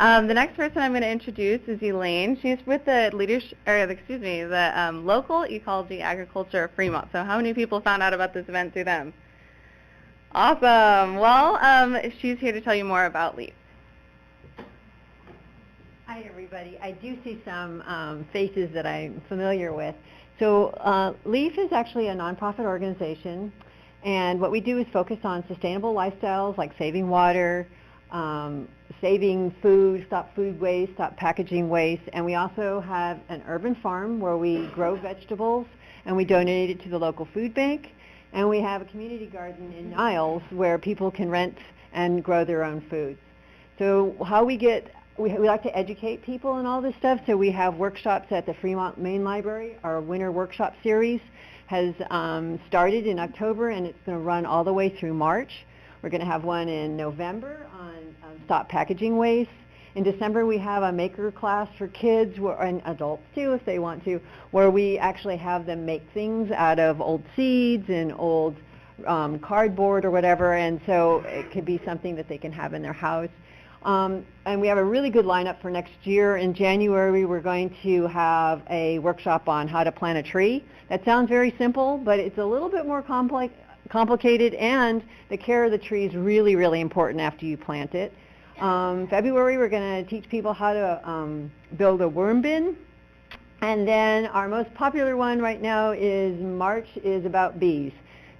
The next person I'm going to introduce is Elaine. She's with the local ecology agriculture of Fremont. So how many people found out about this event through them? Awesome. Well, she's here to tell you more about LEAF. Hi, everybody. I do see some faces that I'm familiar with. So LEAF is actually a nonprofit organization, and what we do is focus on sustainable lifestyles like saving water, saving food, stop food waste, stop packaging waste, and we also have an urban farm where we grow vegetables and we donate it to the local food bank, and we have a community garden in Niles where people can rent and grow their own foods. So how we like to educate people and all this stuff, so we have workshops at the Fremont Main Library. Our winter workshop series has started in October, and it's going to run all the way through March. We're going to have one in November on stop packaging waste. In December, we have a maker class for kids, and adults too if they want to, where we actually have them make things out of old seeds and old cardboard or whatever, and so it could be something that they can have in their house. And we have a really good lineup for next year. In January, we're going to have a workshop on how to plant a tree. That sounds very simple, but it's a little bit more complicated, and the care of the tree is really, really important after you plant it. February, we're going to teach people how to build a worm bin. And then our most popular one right now is March is about bees.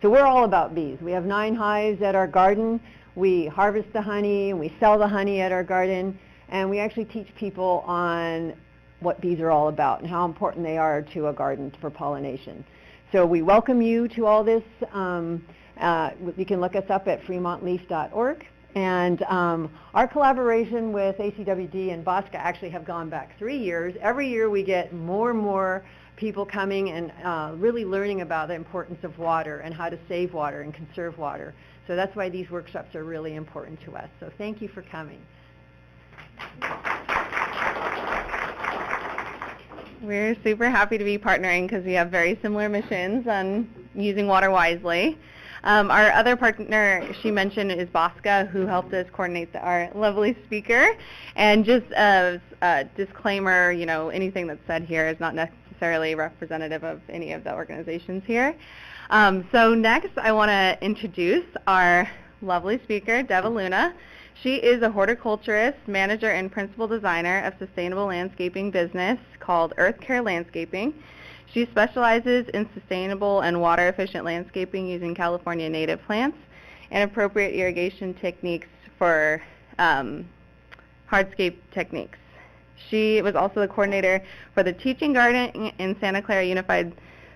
So we're all about bees. We have 9 hives at our garden. We harvest the honey, and we sell the honey at our garden, and we actually teach people on what bees are all about and how important they are to a garden for pollination. So we welcome you to all this. You can look us up at fremontleaf.org. And our collaboration with ACWD and BOSCA actually have gone back 3 years. Every year we get more and more people coming and really learning about the importance of water and how to save water and conserve water. So that's why these workshops are really important to us. So thank you for coming. We're super happy to be partnering because we have very similar missions on using water wisely. Our other partner she mentioned is BOSCA, who helped us coordinate our lovely speaker. And just as a disclaimer, anything that's said here is not necessarily representative of any of the organizations here. So next, I want to introduce our lovely speaker, Deva Luna. She is a horticulturist, manager, and principal designer of sustainable landscaping business called Earth Care Landscaping. She specializes in sustainable and water-efficient landscaping using California native plants and appropriate irrigation techniques for hardscape techniques. She was also the coordinator for the teaching garden in Santa Clara Unified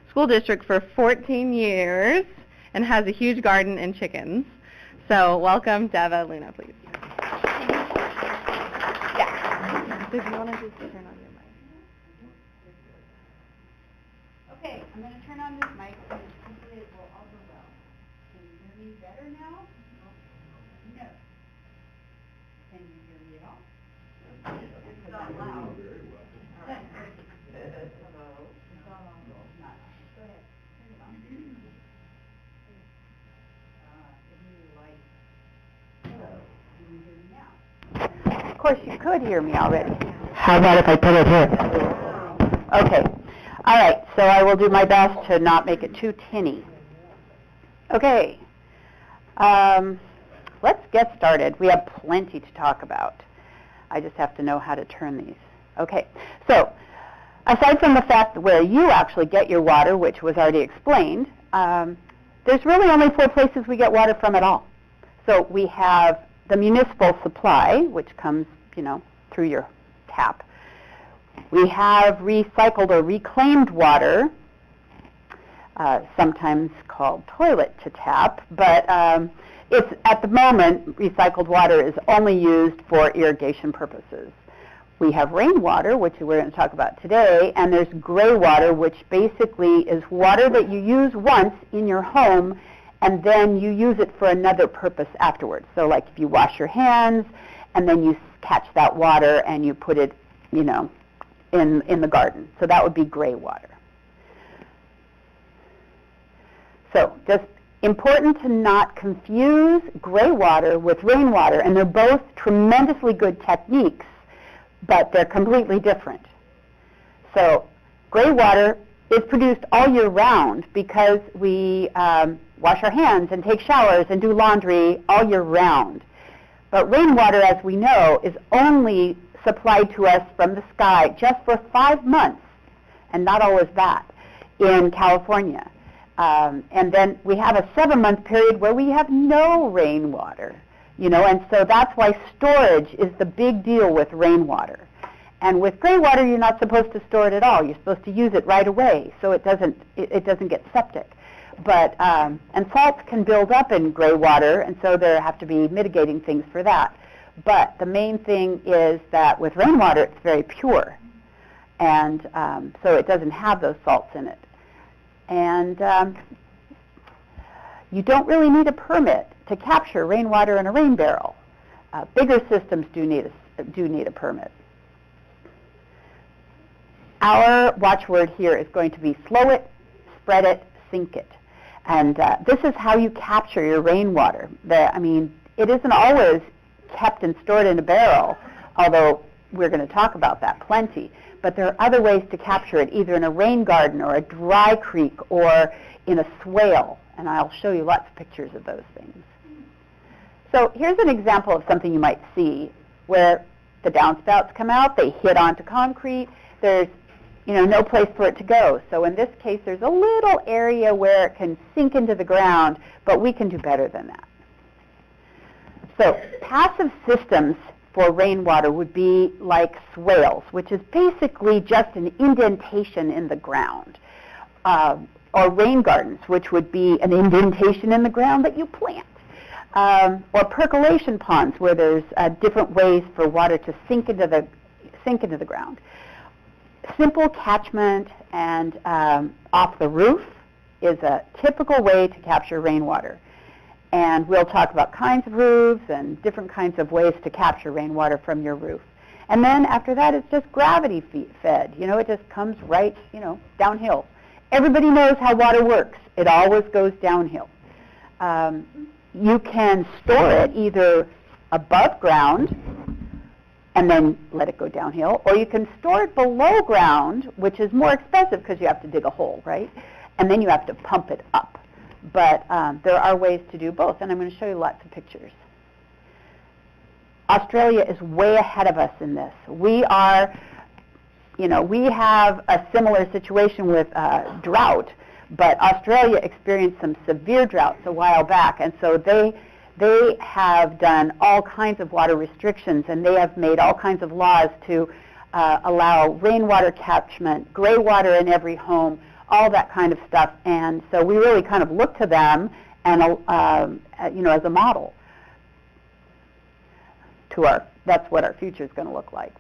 School District for 14 years and has a huge garden and chickens. So welcome, Deva Luna, please. Yeah. So if you want to just turn on your mic. Okay, I'm going to turn on this mic and hopefully it will all go well. Can you hear me better now? No. Can you hear me at all? It's not loud. All right. Hello? It's all on. Not. Go ahead. Turn it on. Give me the light. Hello. Can you hear me now? Of course you could hear me already. How about if I put it here? Okay. All right, so I will do my best to not make it too tinny. Okay, let's get started. We have plenty to talk about. I just have to know how to turn these. Okay, so aside from the fact that where you actually get your water, which was already explained, there's really only 4 places we get water from at all. So we have the municipal supply, which comes, through your tap. We have recycled or reclaimed water, sometimes called toilet to tap, but it's at the moment recycled water is only used for irrigation purposes. We have rainwater, which we're going to talk about today, and there's gray water, which basically is water that you use once in your home and then you use it for another purpose afterwards. So like if you wash your hands and then you catch that water and you put it, in the garden. So that would be gray water. So just important to not confuse gray water with rainwater, and they're both tremendously good techniques but they're completely different. So gray water is produced all year round because we wash our hands and take showers and do laundry all year round. But rainwater, as we know, is only supplied to us from the sky just for 5 months, and not always that, in California. And then we have a 7-month period where we have no rainwater, and so that's why storage is the big deal with rainwater. And with gray water, you're not supposed to store it at all. You're supposed to use it right away so it doesn't get septic. But and salts can build up in gray water, and so there have to be mitigating things for that. But the main thing is that with rainwater, it's very pure, and so it doesn't have those salts in it. And you don't really need a permit to capture rainwater in a rain barrel. Bigger systems do need a permit. Our watchword here is going to be slow it, spread it, sink it. And this is how you capture your rainwater. It isn't always kept and stored in a barrel, although we're going to talk about that plenty. But there are other ways to capture it, either in a rain garden or a dry creek or in a swale. And I'll show you lots of pictures of those things. So here's an example of something you might see where the downspouts come out, they hit onto concrete, there's no place for it to go. So in this case, there's a little area where it can sink into the ground, but we can do better than that. So passive systems for rainwater would be like swales, which is basically just an indentation in the ground, or rain gardens, which would be an indentation in the ground that you plant, or percolation ponds, where there's different ways for water to sink into the ground. Simple catchment and off the roof is a typical way to capture rainwater. And we'll talk about kinds of roofs and different kinds of ways to capture rainwater from your roof. And then after that, it's just gravity fed. It just comes right, downhill. Everybody knows how water works. It always goes downhill. You can store it either above ground and then let it go downhill, or you can store it below ground, which is more expensive because you have to dig a hole, right? And then you have to pump it up. But there are ways to do both, and I'm going to show you lots of pictures. Australia is way ahead of us in this. We have a similar situation with drought, but Australia experienced some severe droughts a while back, and so they have done all kinds of water restrictions, and they have made all kinds of laws to allow rainwater catchment, gray water in every home, all that kind of stuff. And so we really kind of look to them and as a model to that's what our future is going to look like.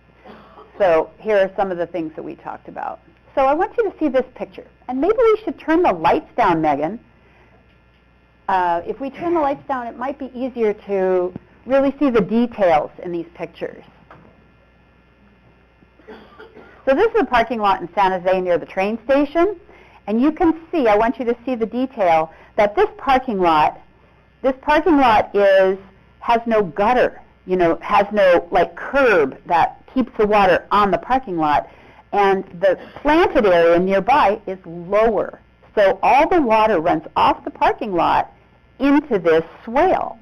So here are some of the things that we talked about. So I want you to see this picture, and maybe we should turn the lights down, Megan. If we turn the lights down, it might be easier to really see the details in these pictures. So this is a parking lot in San Jose near the train station. And you can see, I want you to see the detail, that this parking lot has no gutter, has no curb that keeps the water on the parking lot. And the planted area nearby is lower. So all the water runs off the parking lot into this swale.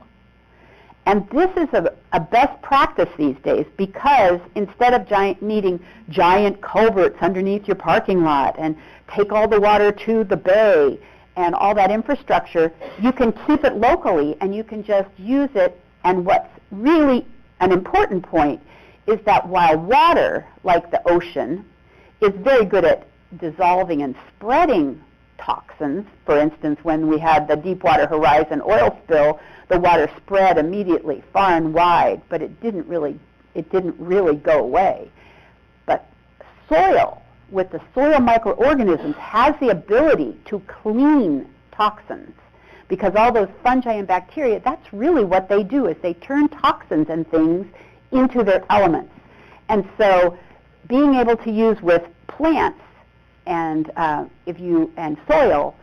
And this is a best practice these days, because instead of needing giant culverts underneath your parking lot and take all the water to the bay and all that infrastructure, you can keep it locally and you can just use it. And what's really an important point is that while water, like the ocean, is very good at dissolving and spreading toxins, for instance, when we had the Deepwater Horizon oil spill, the water spread immediately far and wide, but it didn't really go away. But soil, with the soil microorganisms, has the ability to clean toxins, because all those fungi and bacteria, that's really what they do, is they turn toxins and things into their elements. And so being able to use with plants and soil,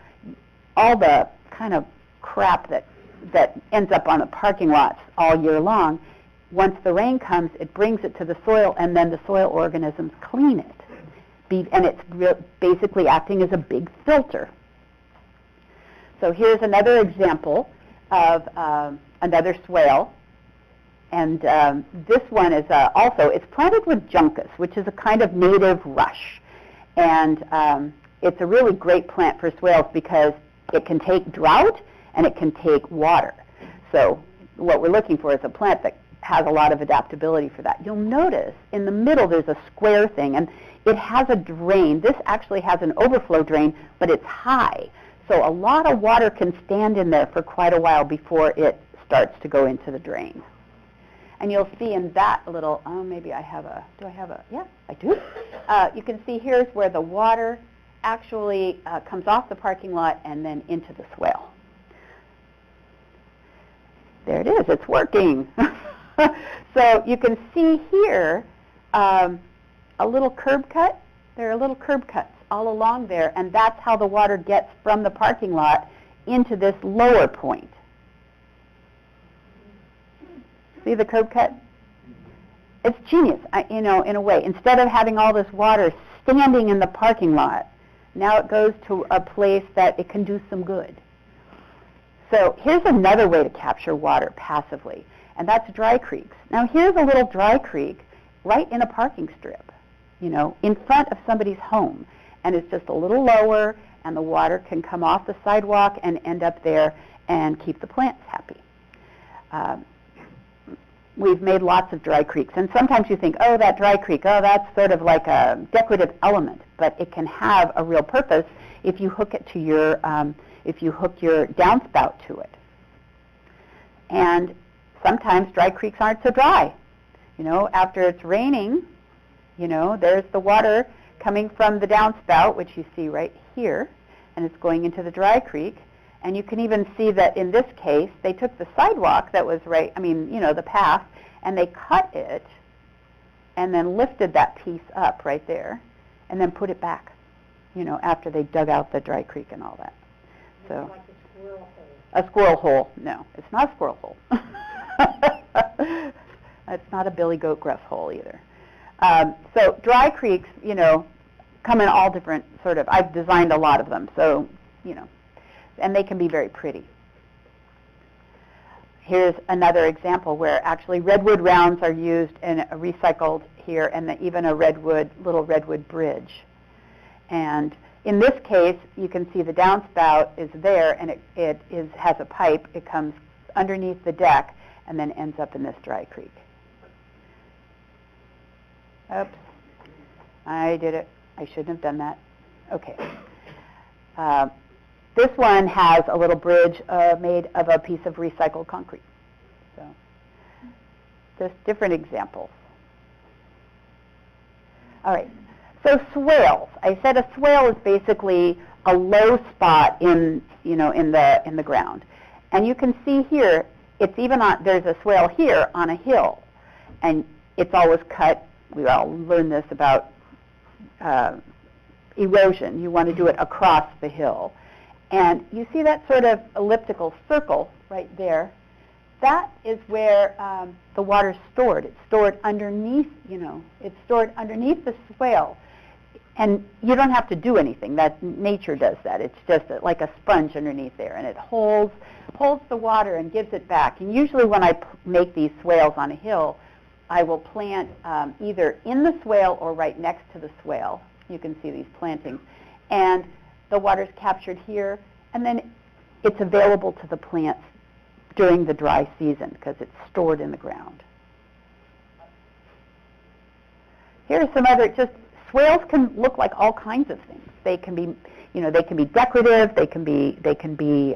all the kind of crap that ends up on the parking lots all year long, once the rain comes, it brings it to the soil, and then the soil organisms clean it. And it's basically acting as a big filter. So here's another example of another swale. And this one is also, it's planted with juncus, which is a kind of native rush. And it's a really great plant for swales because it can take drought and it can take water. So what we're looking for is a plant that has a lot of adaptability for that. You'll notice in the middle there's a square thing, and it has a drain. This actually has an overflow drain, but it's high. So a lot of water can stand in there for quite a while before it starts to go into the drain. And you'll see in that little, maybe I have a, do I have a, yeah, I do. You can see here's where the water actually comes off the parking lot and then into the swale. There it is, it's working. So you can see here a little curb cut. There are little curb cuts all along there, and that's how the water gets from the parking lot into this lower point. See the curb cut? It's genius, in a way. Instead of having all this water standing in the parking lot, now it goes to a place that it can do some good. So here's another way to capture water passively, and that's dry creeks. Now here's a little dry creek right in a parking strip, in front of somebody's home. And it's just a little lower, and the water can come off the sidewalk and end up there and keep the plants happy. We've made lots of dry creeks, and sometimes you think, oh, that dry creek, oh, that's sort of like a decorative element, but it can have a real purpose if you hook it to your, if you hook your downspout to it. And sometimes dry creeks aren't so dry. After it's raining, there's the water coming from the downspout, which you see right here, and it's going into the dry creek. And you can even see that in this case, they took the sidewalk that was the path, and they cut it and then lifted that piece up right there and then put it back, after they dug out the dry creek and all that. So, like a squirrel hole. A squirrel hole. No, it's not a squirrel hole. It's not a billy goat gruff hole either. So dry creeks, come in all different I've designed a lot of them, so, and they can be very pretty. Here's another example where actually redwood rounds are used and recycled here, and even a little redwood bridge. And in this case, you can see the downspout is there, and it has a pipe. It comes underneath the deck and then ends up in this dry creek. Oops, I did it. I shouldn't have done that. Okay. This one has a little bridge made of a piece of recycled concrete. So, just different examples. All right. So swales. I said a swale is basically a low spot in the ground, and you can see here it's even on. There's a swale here on a hill, and it's always cut. We all learned this about erosion. You want to do it across the hill. And you see that sort of elliptical circle right there. That is where the water's stored. It's stored underneath, it's stored underneath the swale. And you don't have to do anything. Nature does that. It's just like a sponge underneath there. And it holds the water and gives it back. And usually when I make these swales on a hill, I will plant either in the swale or right next to the swale. You can see these plantings. And the water's captured here, and then it's available to the plants during the dry season because it's stored in the ground. Here are some other, swales can look like all kinds of things. They can be, they can be decorative, they can be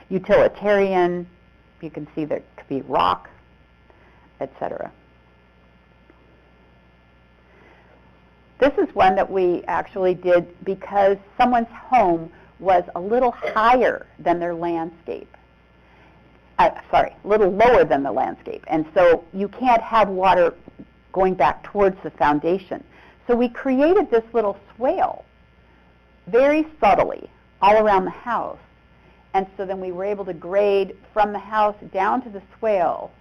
utilitarian. You can see there could be rock, etc. This is one that we actually did because someone's home was a little higher than their landscape. A little lower than the landscape. And so you can't have water going back towards the foundation. So we created this little swale very subtly all around the house. And so then we were able to grade from the house down to the swale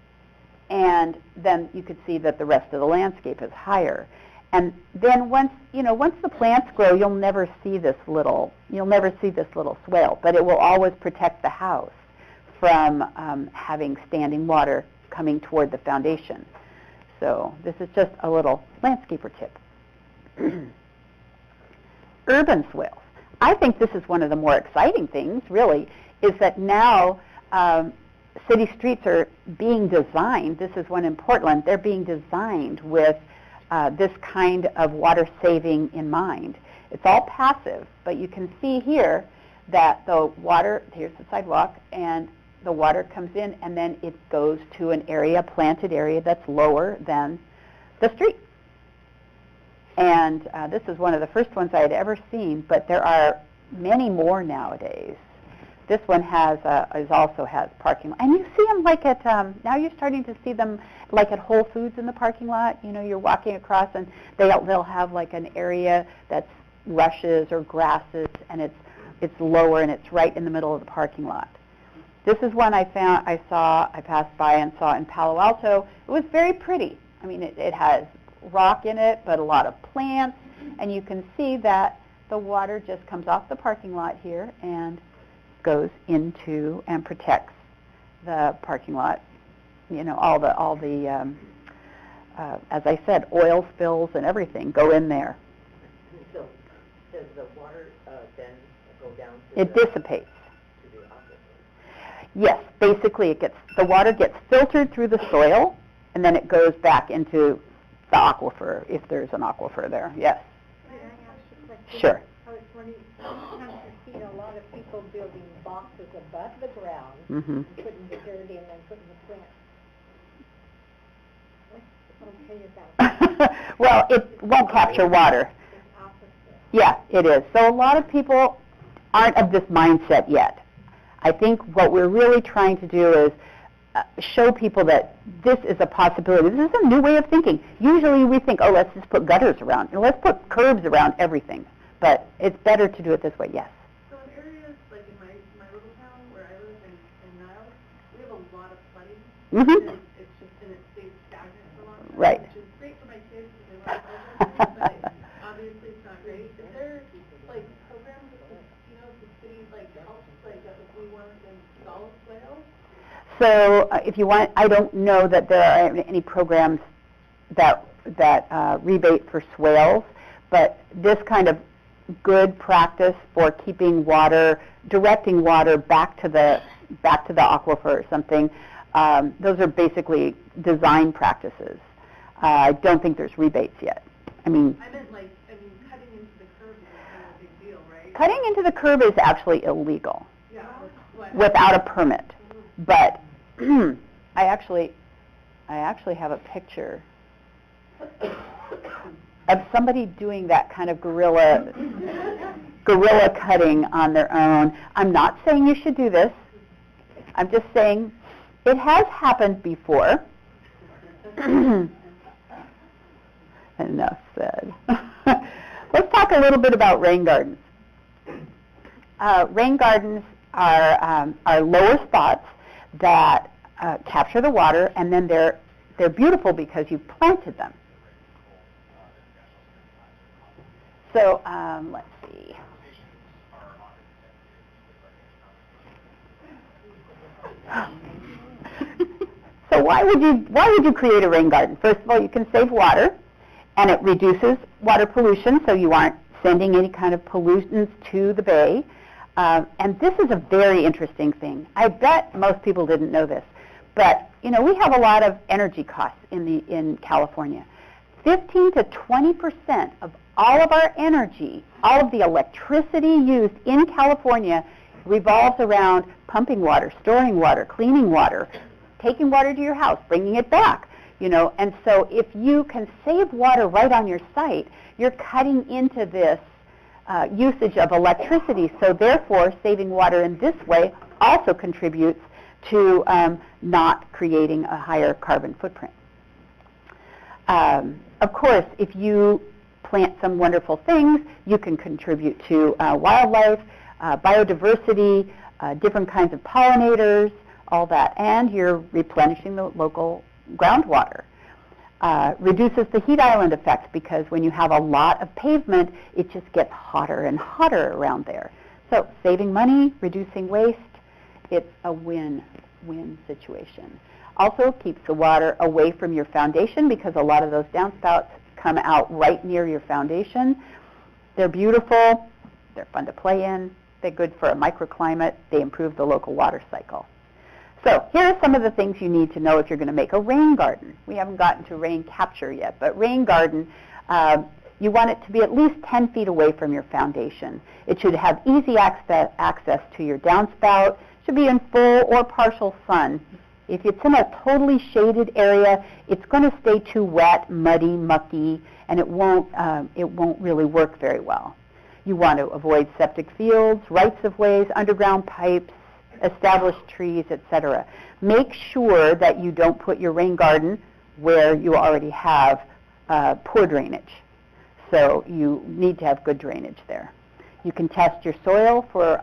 and then you could see that the rest of the landscape is higher. And then once the plants grow, you'll never see this little swale, but it will always protect the house from having standing water coming toward the foundation. So this is just a little landscaper tip. Urban swales. I think this is one of the more exciting things, really, is that now city streets are being designed. This is one in Portland. They're being designed with this kind of water saving in mind. It's all passive, but you can see here that the water, here's the sidewalk, and the water comes in and then it goes to an area, planted area, that's lower than the street. And this is one of the first ones I had ever seen, but there are many more nowadays. This one also has parking lot. And you see them like at, now you're starting to see them like at Whole Foods in the parking lot. You know, you're walking across and they'll have like an area that's rushes or grasses, and it's lower and it's right in the middle of the parking lot. This is one I passed by and saw in Palo Alto. It was very pretty. I mean, it has rock in it, but a lot of plants, and you can see that the water just comes off the parking lot here and goes into and protects the parking lot. You know, all the as I said, oil spills and everything go in there. So does the water then go down to it dissipates. To the aquifer? Yes, basically the water gets filtered through the soil and then it goes back into the aquifer, if there's an aquifer there. Yes. May I ask a question? Sure. I was wondering, sometimes you see a lot of people building boxes above the ground, Mhm. and putting the dirt in and putting the plants. What's okay about that? Well, it won't capture water. It's opposite. Yeah, it is. So a lot of people aren't of this mindset yet. I think what we're really trying to do is show people that this is a possibility. This is a new way of thinking. Usually we think, oh, let's just put gutters around, and let's put curbs around everything. But it's better to do it this way, yes. So in areas like in my little town where I live in Niles, we have a lot of flooding. Mm-hmm. And it stays stagnant for a long time. Right. Which is great for my kids because they want to play, but obviously it's not great. Is there like programs that the city helps if we want to install swales? So if you want, I don't know that there are any programs that rebate for swales, but this kind of good practice for keeping water, directing water back to the aquifer or something, those are basically design practices. I don't think there's rebates yet. I mean, Cutting into the curb is kind of a big deal, right? cutting into the curb is actually illegal Yeah. without a permit. But I actually have a picture of somebody doing that kind of guerrilla cutting on their own. I'm not saying you should do this. I'm just saying it has happened before. Enough said. Let's talk a little bit about rain gardens. Rain gardens are lower spots that capture the water, and then they're beautiful because you planted them. So let's see. So why would you create a rain garden? First of all, you can save water, and it reduces water pollution, so you aren't sending any kind of pollutants to the bay. And this is a very interesting thing. I bet most people didn't know this, but we have a lot of energy costs in California. 15 to 20% of all of our energy, all of the electricity used in California revolves around pumping water, storing water, cleaning water, taking water to your house, bringing it back. And so if you can save water right on your site, you're cutting into this usage of electricity. So therefore, saving water in this way also contributes to not creating a higher carbon footprint. Of course, if you plant some wonderful things, you can contribute to wildlife, biodiversity, different kinds of pollinators, all that, and you're replenishing the local groundwater. Reduces the heat island effect because when you have a lot of pavement, it just gets hotter and hotter around there. So saving money, reducing waste, it's a win-win situation. Also keeps the water away from your foundation because a lot of those downspouts come out right near your foundation. They're beautiful, they're fun to play in, they're good for a microclimate, they improve the local water cycle. So here are some of the things you need to know if you're going to make a rain garden. We haven't gotten to rain capture yet, but rain garden, you want it to be at least 10 feet away from your foundation. It should have easy access to your downspout. It should be in full or partial sun. If it's in a totally shaded area, it's going to stay too wet, muddy, mucky, and it won't really work very well. You want to avoid septic fields, rights-of-ways, underground pipes, established trees, etc. Make sure that you don't put your rain garden where you already have poor drainage. So you need to have good drainage there. You can test your soil for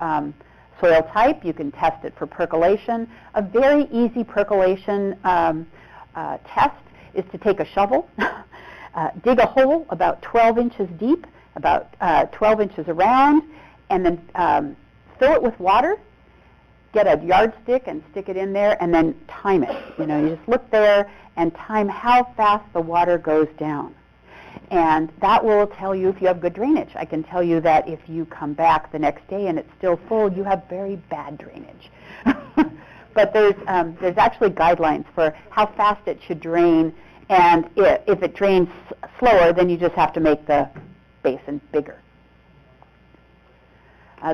soil type. You can test it for percolation. A very easy percolation test is to take a shovel, dig a hole about 12 inches deep, about 12 inches around, and then fill it with water. Get a yardstick and stick it in there, and then time it. You just look there and time how fast the water goes down. And that will tell you if you have good drainage. I can tell you that if you come back the next day and it's still full, you have very bad drainage. But there's actually guidelines for how fast it should drain, and if it drains slower, then you just have to make the basin bigger.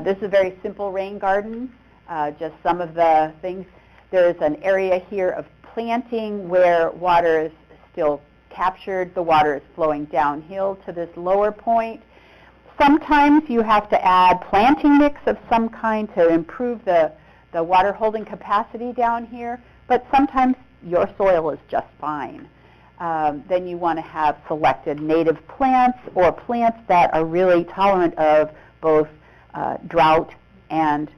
This is a very simple rain garden. Just some of the things. There's an area here of planting where water is still captured. The water is flowing downhill to this lower point. Sometimes you have to add planting mix of some kind to improve the water holding capacity down here, but sometimes your soil is just fine. Then you want to have selected native plants or plants that are really tolerant of both drought and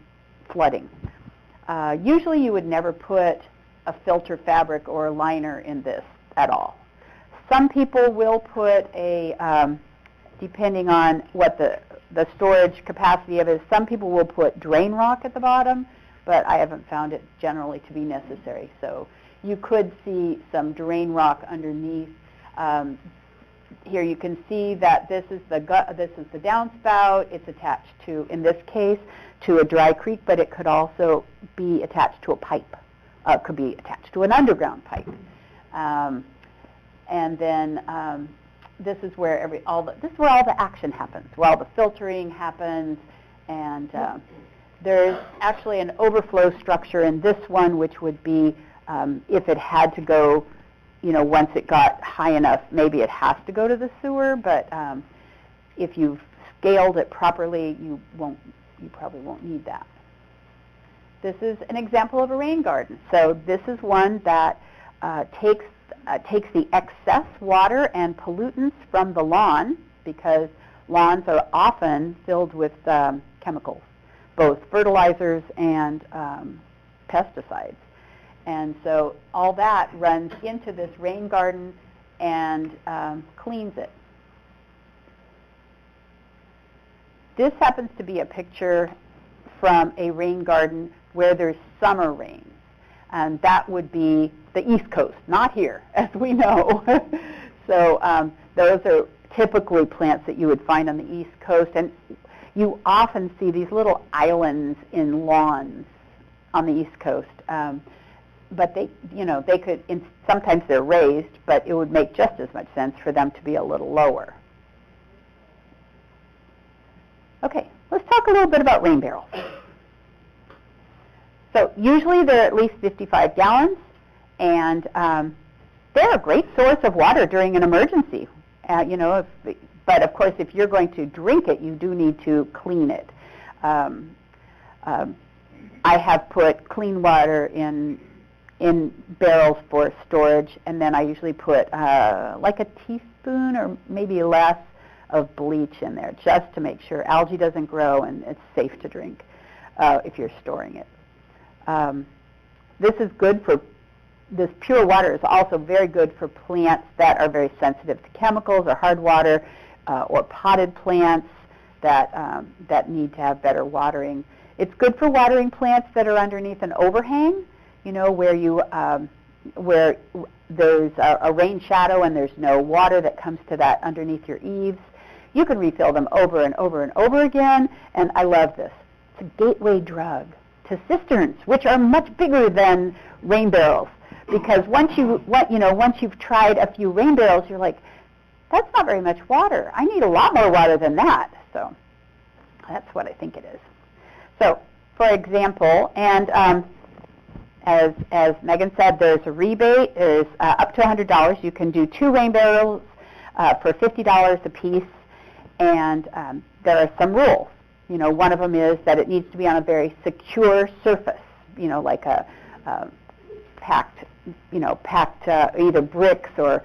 flooding. Usually you would never put a filter fabric or a liner in this at all. Some people will put a, depending on what the storage capacity of it is, some people will put drain rock at the bottom, but I haven't found it generally to be necessary. So you could see some drain rock underneath. Here you can see that this is the downspout. It's attached to, in this case, to a dry creek, but it could also be attached to a pipe. It could be attached to an underground pipe. And then this is where all the action happens, where all the filtering happens, and there's actually an overflow structure in this one, which would be if it had to go, once it got high enough, maybe it has to go to the sewer, but if you've scaled it properly, you probably won't need that. This is an example of a rain garden. So this is one that takes the excess water and pollutants from the lawn, because lawns are often filled with chemicals, both fertilizers and pesticides. And so all that runs into this rain garden and cleans it. This happens to be a picture from a rain garden where there's summer rains. And that would be the East Coast, not here, as we know. So those are typically plants that you would find on the East Coast. And you often see these little islands in lawns on the East Coast. But they could, sometimes they're raised, but it would make just as much sense for them to be a little lower. Okay, let's talk a little bit about rain barrels. So usually they're at least 55 gallons, and they're a great source of water during an emergency. But of course, if you're going to drink it, you do need to clean it. I have put clean water in barrels for storage, and then I usually put like a teaspoon or maybe less of bleach in there, just to make sure algae doesn't grow and it's safe to drink if you're storing it. This is good for this pure water is also very good for plants that are very sensitive to chemicals or hard water, or potted plants that need to have better watering. It's good for watering plants that are underneath an overhang, where there's a rain shadow and there's no water that comes to that underneath your eaves. You can refill them over and over and over again, and I love this. It's a gateway drug to cisterns, which are much bigger than rain barrels, because once you've tried a few rain barrels, you're like, that's not very much water. I need a lot more water than that. So that's what I think it is. So, for example, and as Megan said, there's a rebate. There's up to $100. You can do 2 rain barrels for $50 a piece, and there are some rules. One of them is that it needs to be on a very secure surface, like a packed either bricks or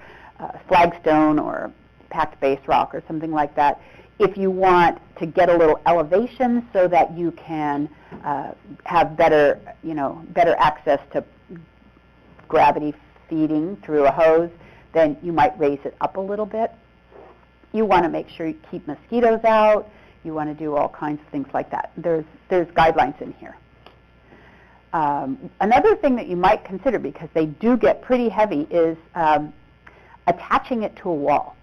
flagstone or packed base rock or something like that. If you want to get a little elevation so that you can have better access to gravity feeding through a hose, then you might raise it up a little bit. You want to make sure you keep mosquitoes out. You want to do all kinds of things like that. There's guidelines in here. Another thing that you might consider, because they do get pretty heavy, is attaching it to a wall,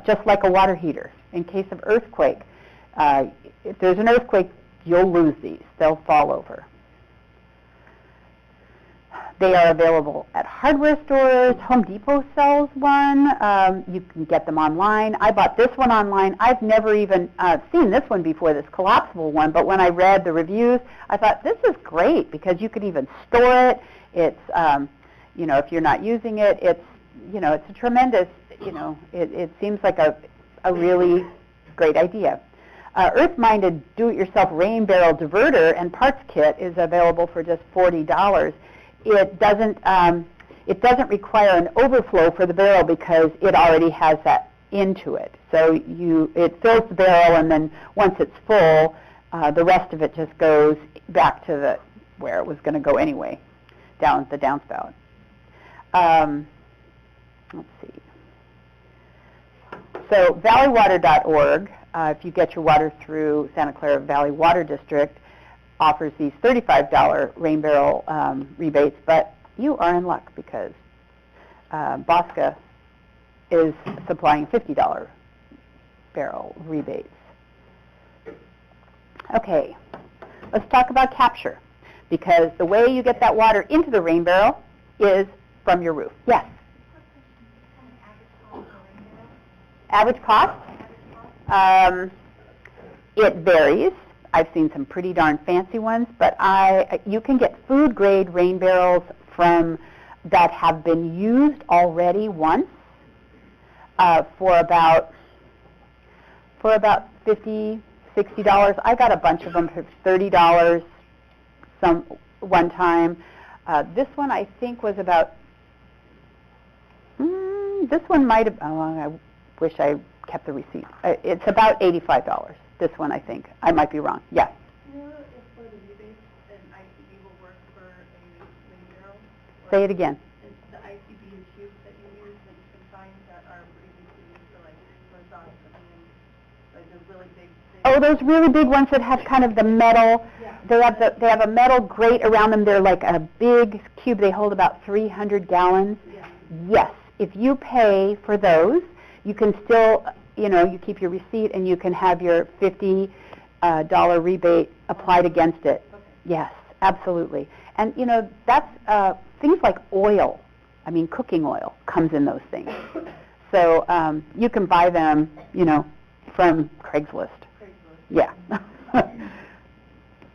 just like a water heater. In case of earthquake, if there's an earthquake, you'll lose these. They'll fall over. They are available at hardware stores. Home Depot sells one. You can get them online. I bought this one online. I've never even seen this one before, this collapsible one, but when I read the reviews, I thought, this is great, because you could even store it. It's, if you're not using it, it's a tremendous, it seems like a really great idea. Earth-minded do-it-yourself rain barrel diverter and parts kit is available for just $40. It doesn't require an overflow for the barrel because it already has that into it. So it fills the barrel, and then once it's full, the rest of it just goes back to where it was going to go anyway, down the downspout. Let's see. So valleywater.org, if you get your water through Santa Clara Valley Water District, offers these $35 rain barrel rebates, but you are in luck because Bosca is supplying $50 barrel rebates. Okay, let's talk about capture, because the way you get that water into the rain barrel is from your roof. Yes? Average cost? It varies. I've seen some pretty darn fancy ones, but you can get food grade rain barrels that have been used already once for about $50, $60. I got a bunch of them for $30 one time. This one I think was about. This one might have. Oh, I wish I kept the receipt. It's about $85. This one, I think. I might be wrong. Yeah. You know if for the rebates an ICB will work for a rain barrel? Say it again. It's the ICB tubes that you use that you can find that are pretty easy for like lasagna and like the really big. Oh, those really big ones that have kind of the metal. Yeah. They have a metal grate around them. They're like a big cube. They hold about 300 gallons. Yeah. Yes. If you pay for those, you can still, you keep your receipt and you can have your $50 rebate applied against it. Okay. Yes, absolutely. And, that's things like oil. I mean, cooking oil comes in those things. So you can buy them, from Craigslist. Yeah.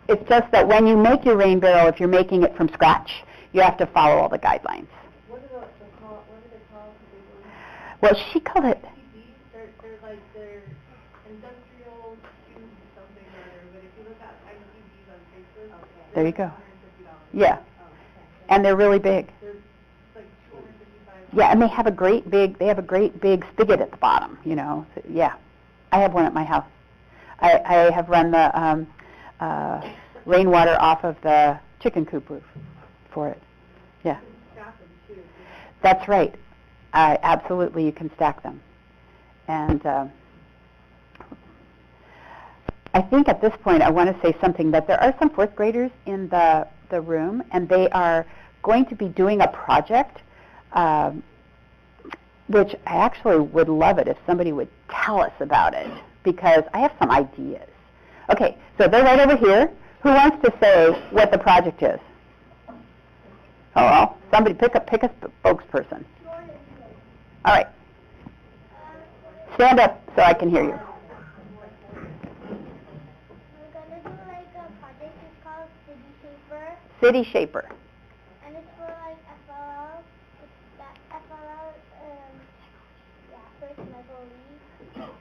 It's just that when you make your rain barrel, if you're making it from scratch, you have to follow all the guidelines. What do they call Well, she called it. They're industrial tubes something or other, but if you look at ICBs on Facebook, there you go. Yeah. And they're really big. They're like $255. Yeah, and they have a great big spigot at the bottom, So, yeah. I have one at my house. I have run the rainwater off of the chicken coop roof for it. Yeah. That's right. Absolutely, you can stack them. And I think at this point I want to say something, that there are some fourth graders in the room, and they are going to be doing a project, which I actually would love it if somebody would tell us about it, because I have some ideas. Okay, so they're right over here. Who wants to say what the project is? Oh, well, somebody pick a spokesperson. All right. Stand up so I can hear you. We're going to do like a project. It's called City Shaper. City Shaper. And it's for like FLL. It's that FLL,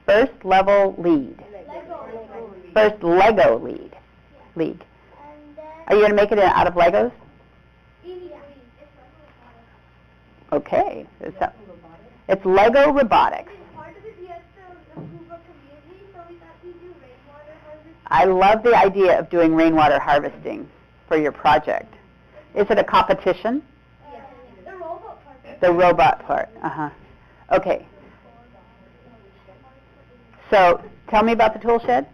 first level lead. First Lego lead. League. And then Are you going to make it out of Legos? Okay. It's Lego robotics. part of it, we have to improve our community, so we thought we'd do rainwater harvesting. I love the idea of doing rainwater harvesting for your project. Is it a competition? The robot part. The robot part. Okay. So tell me about the tool shed.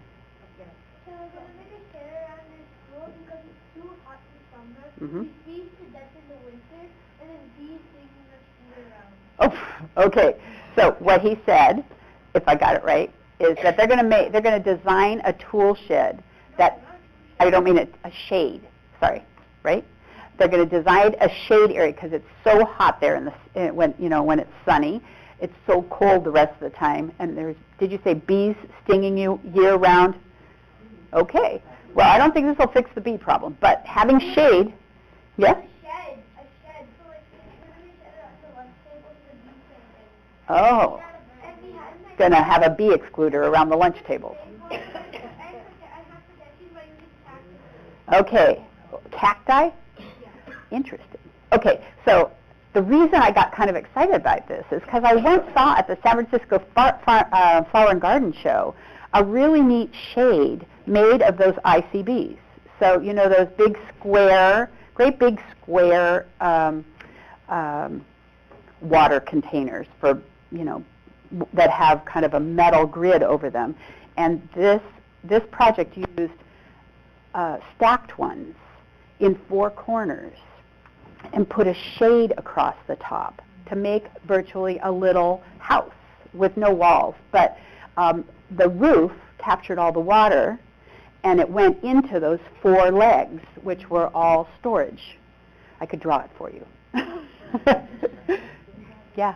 So we're going to make a shed around this school because it's too hot in summer. Mhm. We freeze to death in the winter, and then bees singing us food around. Oh, okay. So what he said, if I got it right, is that they're going to design a tool shed that, I don't mean it, a shade. Sorry, right? They're going to design a shade area because it's so hot there when it's sunny. It's so cold the rest of the time. And did you say bees stinging you year round? Okay. Well, I don't think this will fix the bee problem, but having shade, yeah? A shed. So like, we're going to shed it on the lunch table so the bees can't get in. Oh, And we had like going to have a bee excluder around the lunch tables. I have suggestions, but you need cactus. Okay. Cacti? Interesting. Okay, so the reason I got kind of excited about this is because I once saw at the San Francisco Flower and Garden Show a really neat shade made of those ICBs. So, you know, those great big square water containers for, that have kind of a metal grid over them. And this project used stacked ones in 4 corners and put a shade across the top to make virtually a little house with no walls. But the roof captured all the water, and it went into those 4 legs, which were all storage. I could draw it for you. Yeah.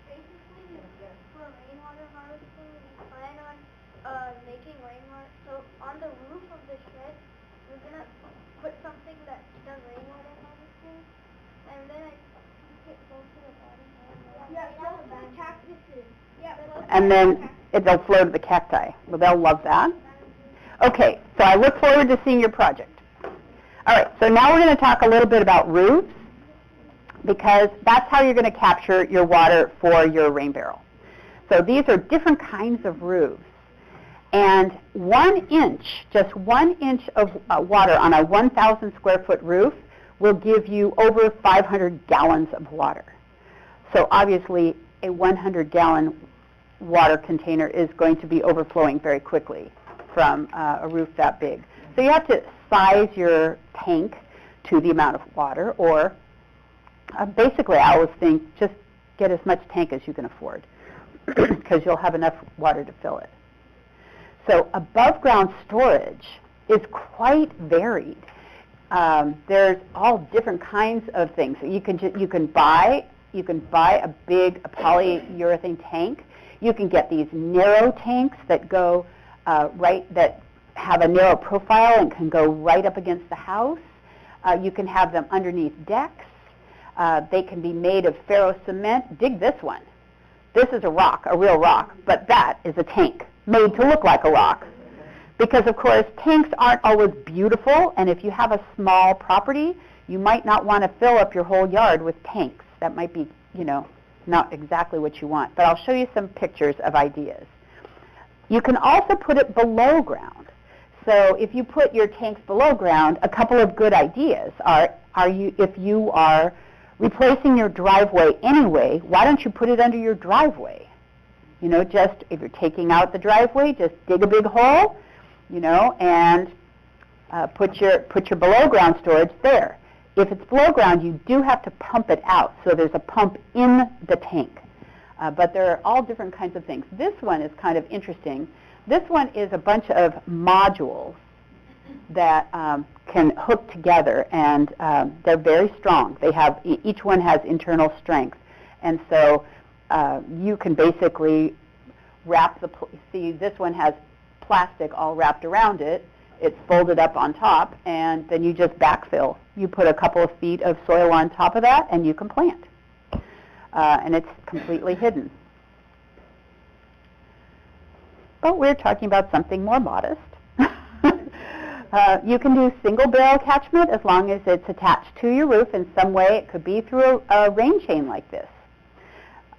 Basically, for rainwater harvesting, we plan on making rainwater. So on the roof of the shed, we're going to put something that does rainwater harvesting, and then I keep it close to the bottom. Close to the cactuses. And then it'll flow to the cacti. Well, they'll love that. Okay, so I look forward to seeing your project. All right, so now we're going to talk a little bit about roofs, because that's how you're going to capture your water for your rain barrel. So these are different kinds of roofs. And 1 inch, just 1 inch of water on a 1,000 square foot roof will give you over 500 gallons of water. So obviously a 100-gallon water container is going to be overflowing very quickly from a roof that big. So you have to size your tank to the amount of water, or basically I always think just get as much tank as you can afford because you'll have enough water to fill it. So above ground storage is quite varied. There's all different kinds of things. You can buy a big polyurethane tank. You can get these narrow tanks that go that have a narrow profile and can go right up against the house. You can have them underneath decks. They can be made of ferro cement. Dig this one. This is a rock, a real rock, but that is a tank made to look like a rock. Because, of course, tanks aren't always beautiful, and if you have a small property, you might not want to fill up your whole yard with tanks. That might be, not exactly what you want. But I'll show you some pictures of ideas. You can also put it below ground. So if you put your tanks below ground, a couple of good ideas are if you are replacing your driveway anyway, why don't you put it under your driveway? You know, just if you're taking out the driveway, just dig a big hole, you know, and put your below ground storage there. If it's below ground, you do have to pump it out, so there's a pump in the tank. But there are all different kinds of things. This one is kind of interesting. This one is a bunch of modules that can hook together, and they're very strong. They have each one has internal strength, and so you can basically wrap the. See, this one has plastic all wrapped around it. It's folded up on top, and then you just backfill. You put a couple of feet of soil on top of that, and you can plant. And it's completely hidden. But we're talking about something more modest. You can do single barrel catchment as long as it's attached to your roof in some way. It could be through a rain chain like this.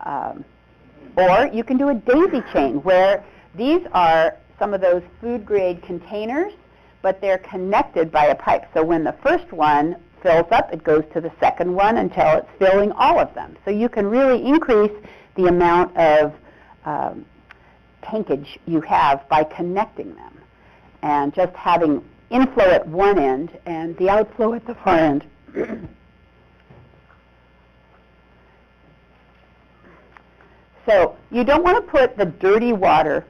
Or you can do a daisy chain, where these are some of those food grade containers, but they're connected by a pipe. So when the first one fills up, it goes to the second one until it's filling all of them. So you can really increase the amount of tankage you have by connecting them and just having inflow at one end and the outflow at the far end. So you don't want to put the dirty water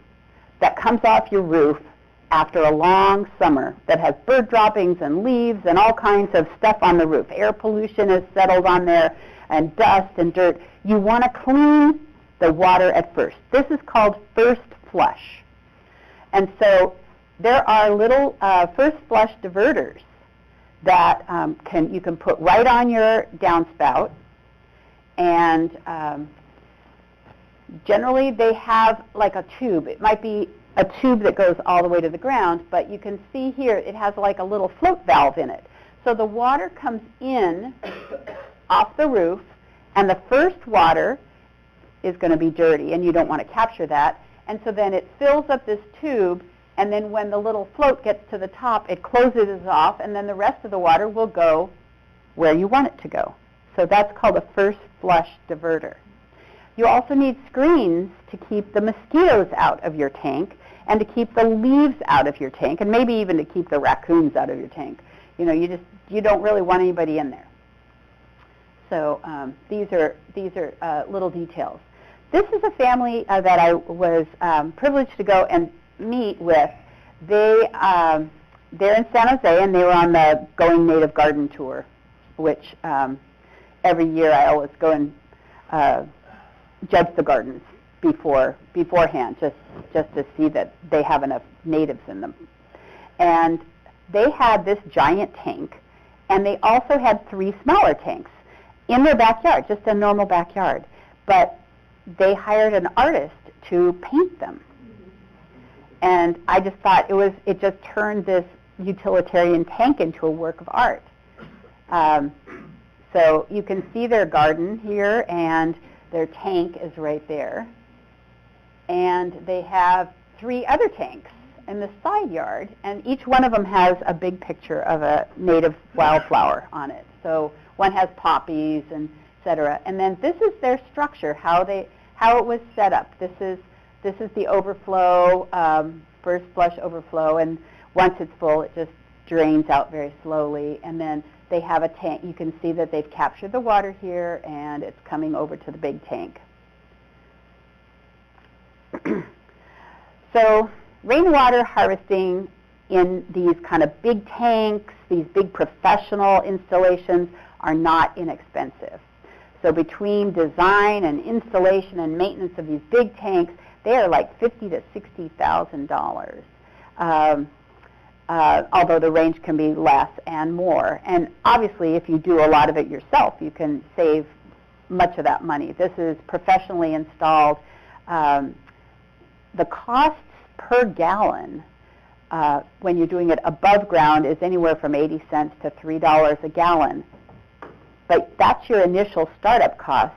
that comes off your roof after a long summer that has bird droppings and leaves and all kinds of stuff on the roof. Air pollution is settled on there, and dust and dirt. You want to clean the water at first. This is called first flush. And so there are little first flush diverters that you can put right on your downspout, and generally they have like a tube. It might be a tube that goes all the way to the ground, but you can see here it has like a little float valve in it. So the water comes in off the roof, and the first water is going to be dirty, and you don't want to capture that. And so then it fills up this tube, and then when the little float gets to the top, it closes it off, and then the rest of the water will go where you want it to go. So that's called a first flush diverter. You also need screens to keep the mosquitoes out of your tank and to keep the leaves out of your tank, and maybe even to keep the raccoons out of your tank. You know, you don't really want anybody in there. So these are little details. This is a family that I was privileged to go and meet with. They're in San Jose, and they were on the Going Native Garden tour, which every year I always go and judge the gardens beforehand, just to see that they have enough natives in them. And they had this giant tank, and they also had 3 smaller tanks in their backyard, just a normal backyard. But they hired an artist to paint them. And I just thought it just turned this utilitarian tank into a work of art. So you can see their garden here, and their tank is right there. And they have 3 other tanks in the side yard, and each one of them has a big picture of a native wildflower on it. So one has poppies, and et cetera. And then this is their structure, how it was set up. This is the overflow, first flush overflow, and once it's full, it just drains out very slowly. And then they have a tank. You can see that they've captured the water here, and it's coming over to the big tank. So rainwater harvesting in these kind of big tanks, these big professional installations, are not inexpensive. So between design and installation and maintenance of these big tanks, they are like $50,000 to $60,000. Although the range can be less and more. And obviously, if you do a lot of it yourself, you can save much of that money. This is professionally installed. The costs per gallon when you're doing it above ground is anywhere from 80 cents to $3 a gallon. But that's your initial startup cost.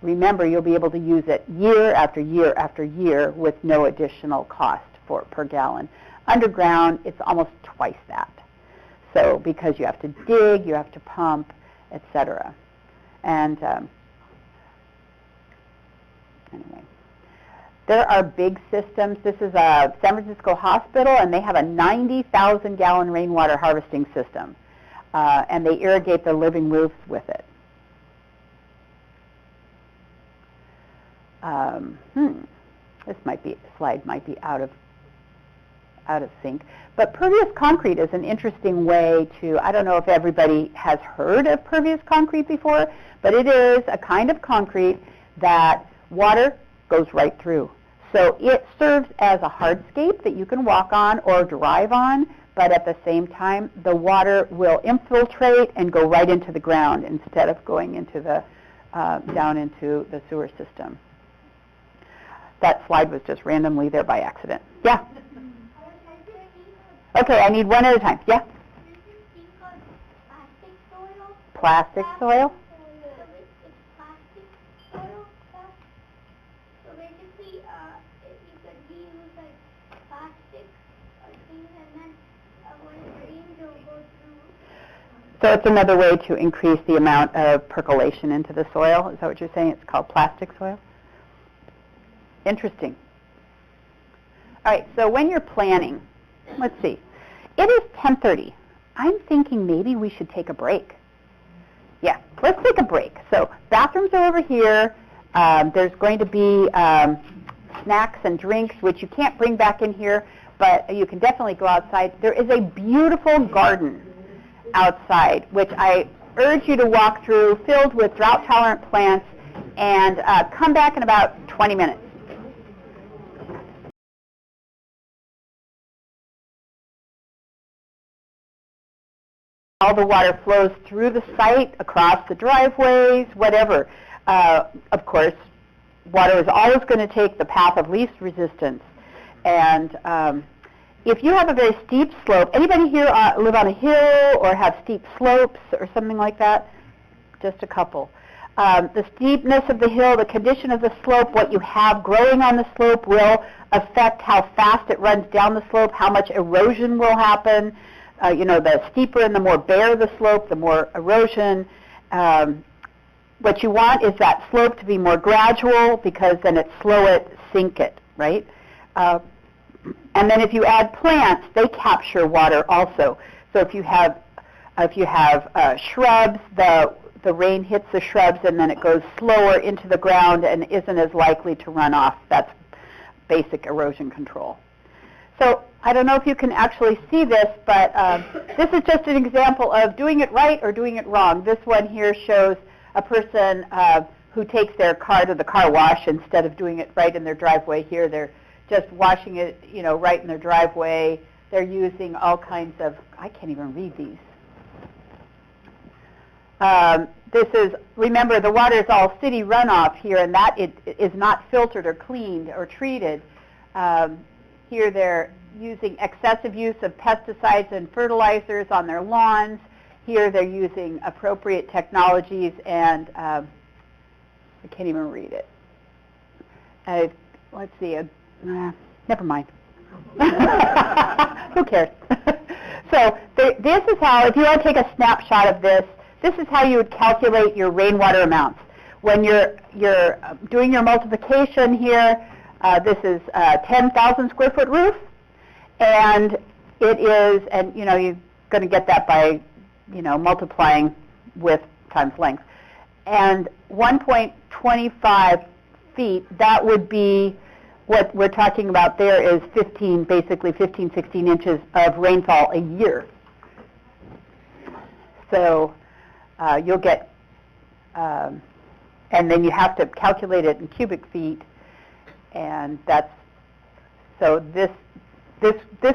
Remember, you'll be able to use it year after year after year with no additional cost per gallon. Underground, it's almost twice that. So because you have to dig, you have to pump, etc. And anyway, there are big systems. This is a San Francisco hospital, and they have a 90,000-gallon rainwater harvesting system, and they irrigate the living roofs with it. This slide might be out of sync. But pervious concrete is an interesting way to, I don't know if everybody has heard of pervious concrete before, but it is a kind of concrete that water goes right through. So it serves as a hardscape that you can walk on or drive on, but at the same time, the water will infiltrate and go right into the ground instead of going into the, down into the sewer system. That slide was just randomly there by accident. Yeah? Okay, I need one at a time. Yeah? Plastic soil? So basically, you could use like plastic or things, and then when it rains, it'll go through. So it's another way to increase the amount of percolation into the soil. Is that what you're saying? It's called plastic soil? Interesting. All right, so when you're planning, let's see. It is 10:30. I'm thinking maybe we should take a break. Yeah, let's take a break. So bathrooms are over here. There's going to be snacks and drinks, which you can't bring back in here, but you can definitely go outside. There is a beautiful garden outside, which I urge you to walk through, filled with drought-tolerant plants, and come back in about 20 minutes. All the water flows through the site, across the driveways, whatever. Of course, water is always going to take the path of least resistance. And if you have a very steep slope, anybody here live on a hill or have steep slopes or something like that? Just a couple. The steepness of the hill, the condition of the slope, what you have growing on the slope will affect how fast it runs down the slope, how much erosion will happen. You know, the steeper and the more bare the slope, the more erosion. What you want is that slope to be more gradual, because then it's slow it, sink it, right? And then if you add plants, they capture water also. So if you have shrubs, the rain hits the shrubs and then it goes slower into the ground and isn't as likely to run off. That's basic erosion control. So I don't know if you can actually see this, but this is just an example of doing it right or doing it wrong. This one here shows a person who takes their car to the car wash instead of doing it right in their driveway. Here they're just washing it, you know, right in their driveway. They're using all kinds of, I can't even read these. This is, remember, the water is all city runoff here, and that it is not filtered or cleaned or treated. Here they're using excessive use of pesticides and fertilizers on their lawns. Here they're using appropriate technologies, and I can't even read it. Let's see, never mind. Who cares? So this is how, if you want to take a snapshot of this, this is how you would calculate your rainwater amounts. When you're doing your multiplication here, this is a 10,000 square foot roof, and it is, and you know, you're going to get that by, you know, multiplying width times length. And 1.25 feet, that would be what we're talking about there is 15, basically 15, 16 inches of rainfall a year. So you'll get, and then you have to calculate it in cubic feet, and that's, so this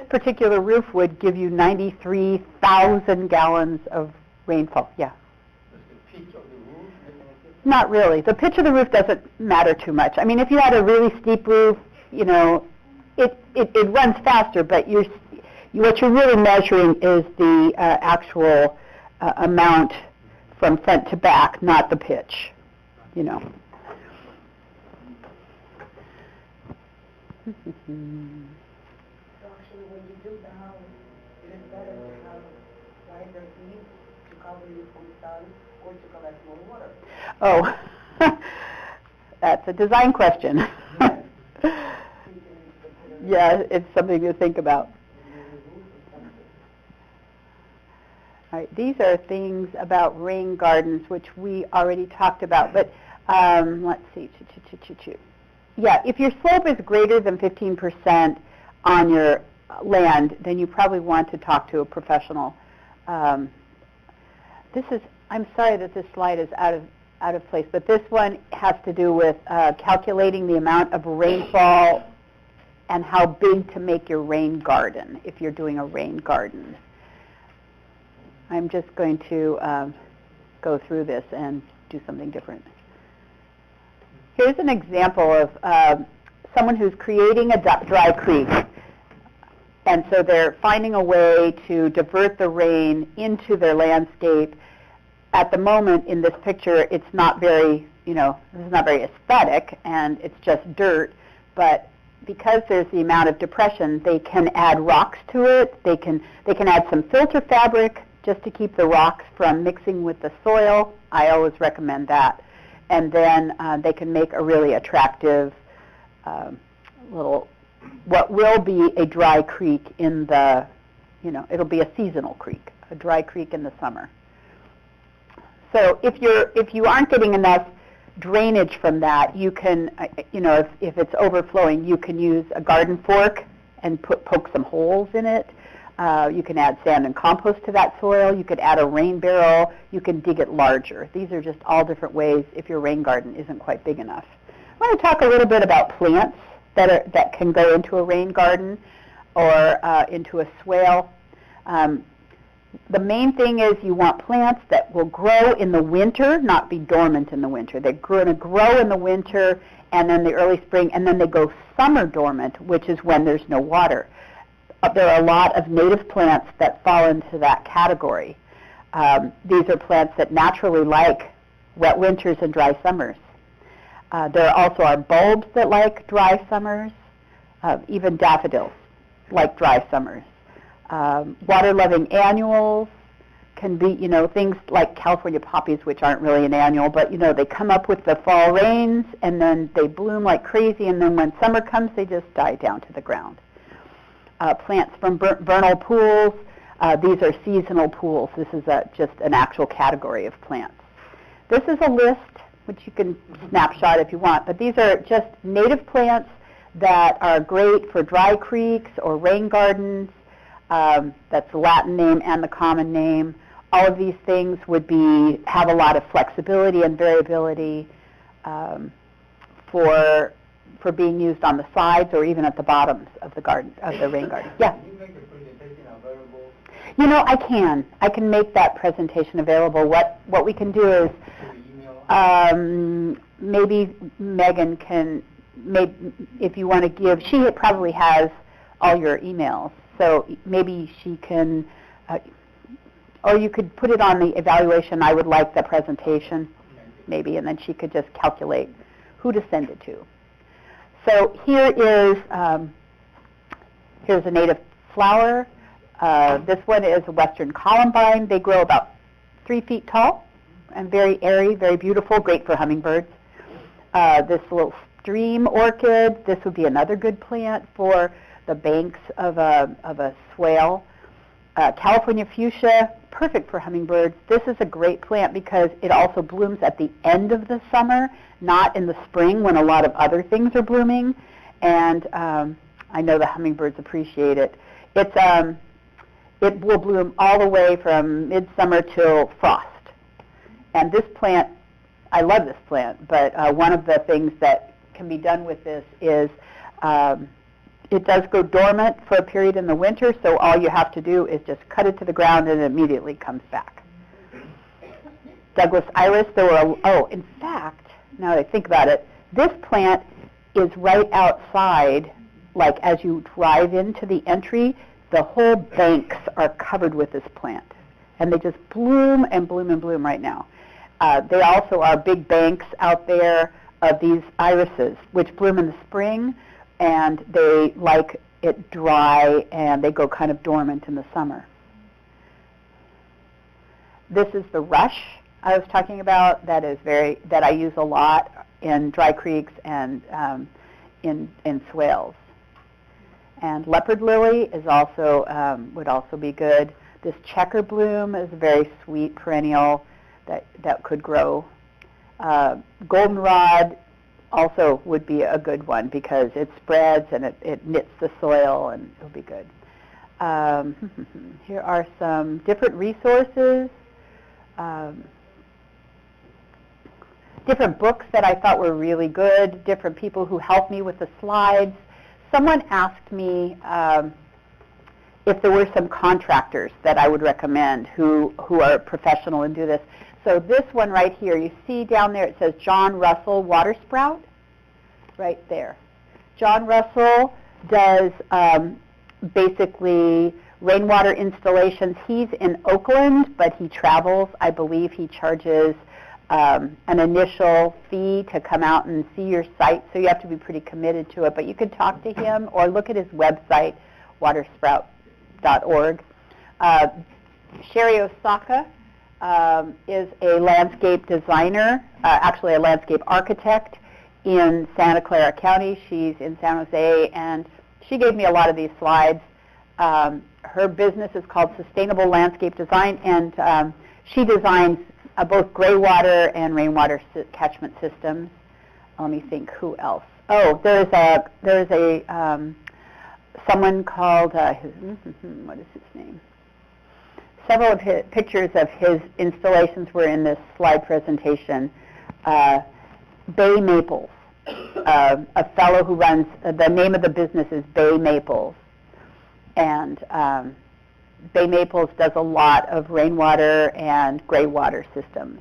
particular roof would give you 93,000 gallons of rainfall. Yeah. The pitch of the roof? Not really. The pitch of the roof doesn't matter too much. I mean, if you had a really steep roof, you know, it runs faster, but what you're really measuring is the actual amount from front to back, not the pitch, you know. So actually, when you Oh, that's a design question. Yeah, it's something to think about. All right, these are things about rain gardens, which we already talked about. But let's see. Yeah, if your slope is greater than 15% on your land, then you probably want to talk to a professional. I'm sorry that this slide is out of place, but this one has to do with calculating the amount of rainfall and how big to make your rain garden if you're doing a rain garden. I'm just going to go through this and do something different. Here's an example of someone who's creating a dry creek. And so they're finding a way to divert the rain into their landscape. At the moment in this picture, it's not very, this is not very aesthetic, and it's just dirt. But because there's the amount of depression, they can add rocks to it. They can add some filter fabric just to keep the rocks from mixing with the soil. I always recommend that. And then they can make a really attractive what will be a dry creek in the, it'll be a seasonal creek, a dry creek in the summer. So if you aren't getting enough drainage from that, you can, if it's overflowing, you can use a garden fork and poke some holes in it. You can add sand and compost to that soil. You could add a rain barrel. You can dig it larger. These are just all different ways if your rain garden isn't quite big enough. I want to talk a little bit about plants that can go into a rain garden or into a swale. The main thing is you want plants that will grow in the winter, not be dormant in the winter. They're going to grow in the winter and then the early spring, and then they go summer dormant, which is when there's no water. There are a lot of native plants that fall into that category. These are plants that naturally like wet winters and dry summers. There also are bulbs that like dry summers. Even daffodils like dry summers. Water-loving annuals can be, things like California poppies, which aren't really an annual, but, they come up with the fall rains, and then they bloom like crazy, and then when summer comes, they just die down to the ground. Plants from vernal pools. These are seasonal pools. This is just an actual category of plants. This is a list, which you can snapshot if you want, but these are just native plants that are great for dry creeks or rain gardens. That's the Latin name and the common name. All of these things would have a lot of flexibility and variability for being used on the sides or even at the bottoms of the garden, of the rain garden. Yeah? Can you make the presentation available? I can make that presentation available. What we can do is maybe Megan can, if you want to give, she probably has all your emails, so maybe she can, or you could put it on the evaluation, I would like the presentation, maybe, and then she could just calculate who to send it to. So here is, here's a native flower. This one is a western columbine. They grow about 3 feet tall and very airy, very beautiful, great for hummingbirds. This little stream orchid, this would be another good plant for the banks of a swale. California fuchsia, perfect for hummingbirds. This is a great plant because it also blooms at the end of the summer, not in the spring when a lot of other things are blooming. And I know the hummingbirds appreciate it. It will bloom all the way from midsummer till frost. And this plant, I love this plant, but one of the things that can be done with this is it does go dormant for a period in the winter, so all you have to do is just cut it to the ground and it immediately comes back. Douglas iris, in fact, now that I think about it, this plant is right outside, like as you drive into the entry, the whole banks are covered with this plant. And they just bloom and bloom and bloom right now. There also are big banks out there of these irises, which bloom in the spring, and they like it dry, and they go kind of dormant in the summer. This is the rush. I was talking about that I use a lot in dry creeks and in swales. And leopard lily is also would also be good. This checker bloom is a very sweet perennial that could grow. Goldenrod also would be a good one because it spreads and it knits the soil and it'll be good. Here are some different resources. Different books that I thought were really good, different people who helped me with the slides. Someone asked me if there were some contractors that I would recommend who are professional and do this. So this one right here, you see down there it says John Russell Water Sprout, right there. John Russell does basically rainwater installations. He's in Oakland, but he travels. I believe he charges an initial fee to come out and see your site, so you have to be pretty committed to it. But you could talk to him or look at his website, watersprout.org. Sherry Osaka is a landscape designer, actually a landscape architect in Santa Clara County. She's in San Jose, and she gave me a lot of these slides. Her business is called Sustainable Landscape Design, and she designs both gray water and rainwater catchment systems. Let me think, who else? Oh, there's a someone called what is his name? Several of his pictures of his installations were in this slide presentation. Bay Maples, a fellow who runs, the name of the business is Bay Maples. And Bay Maples does a lot of rainwater and gray water systems.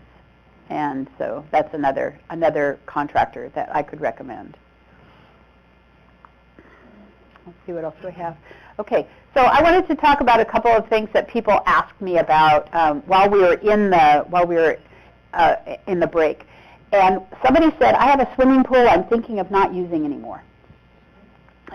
And so that's another contractor that I could recommend. Let's see, what else do I have? Okay, so I wanted to talk about a couple of things that people asked me about while we were in the break. And somebody said, I have a swimming pool I'm thinking of not using anymore.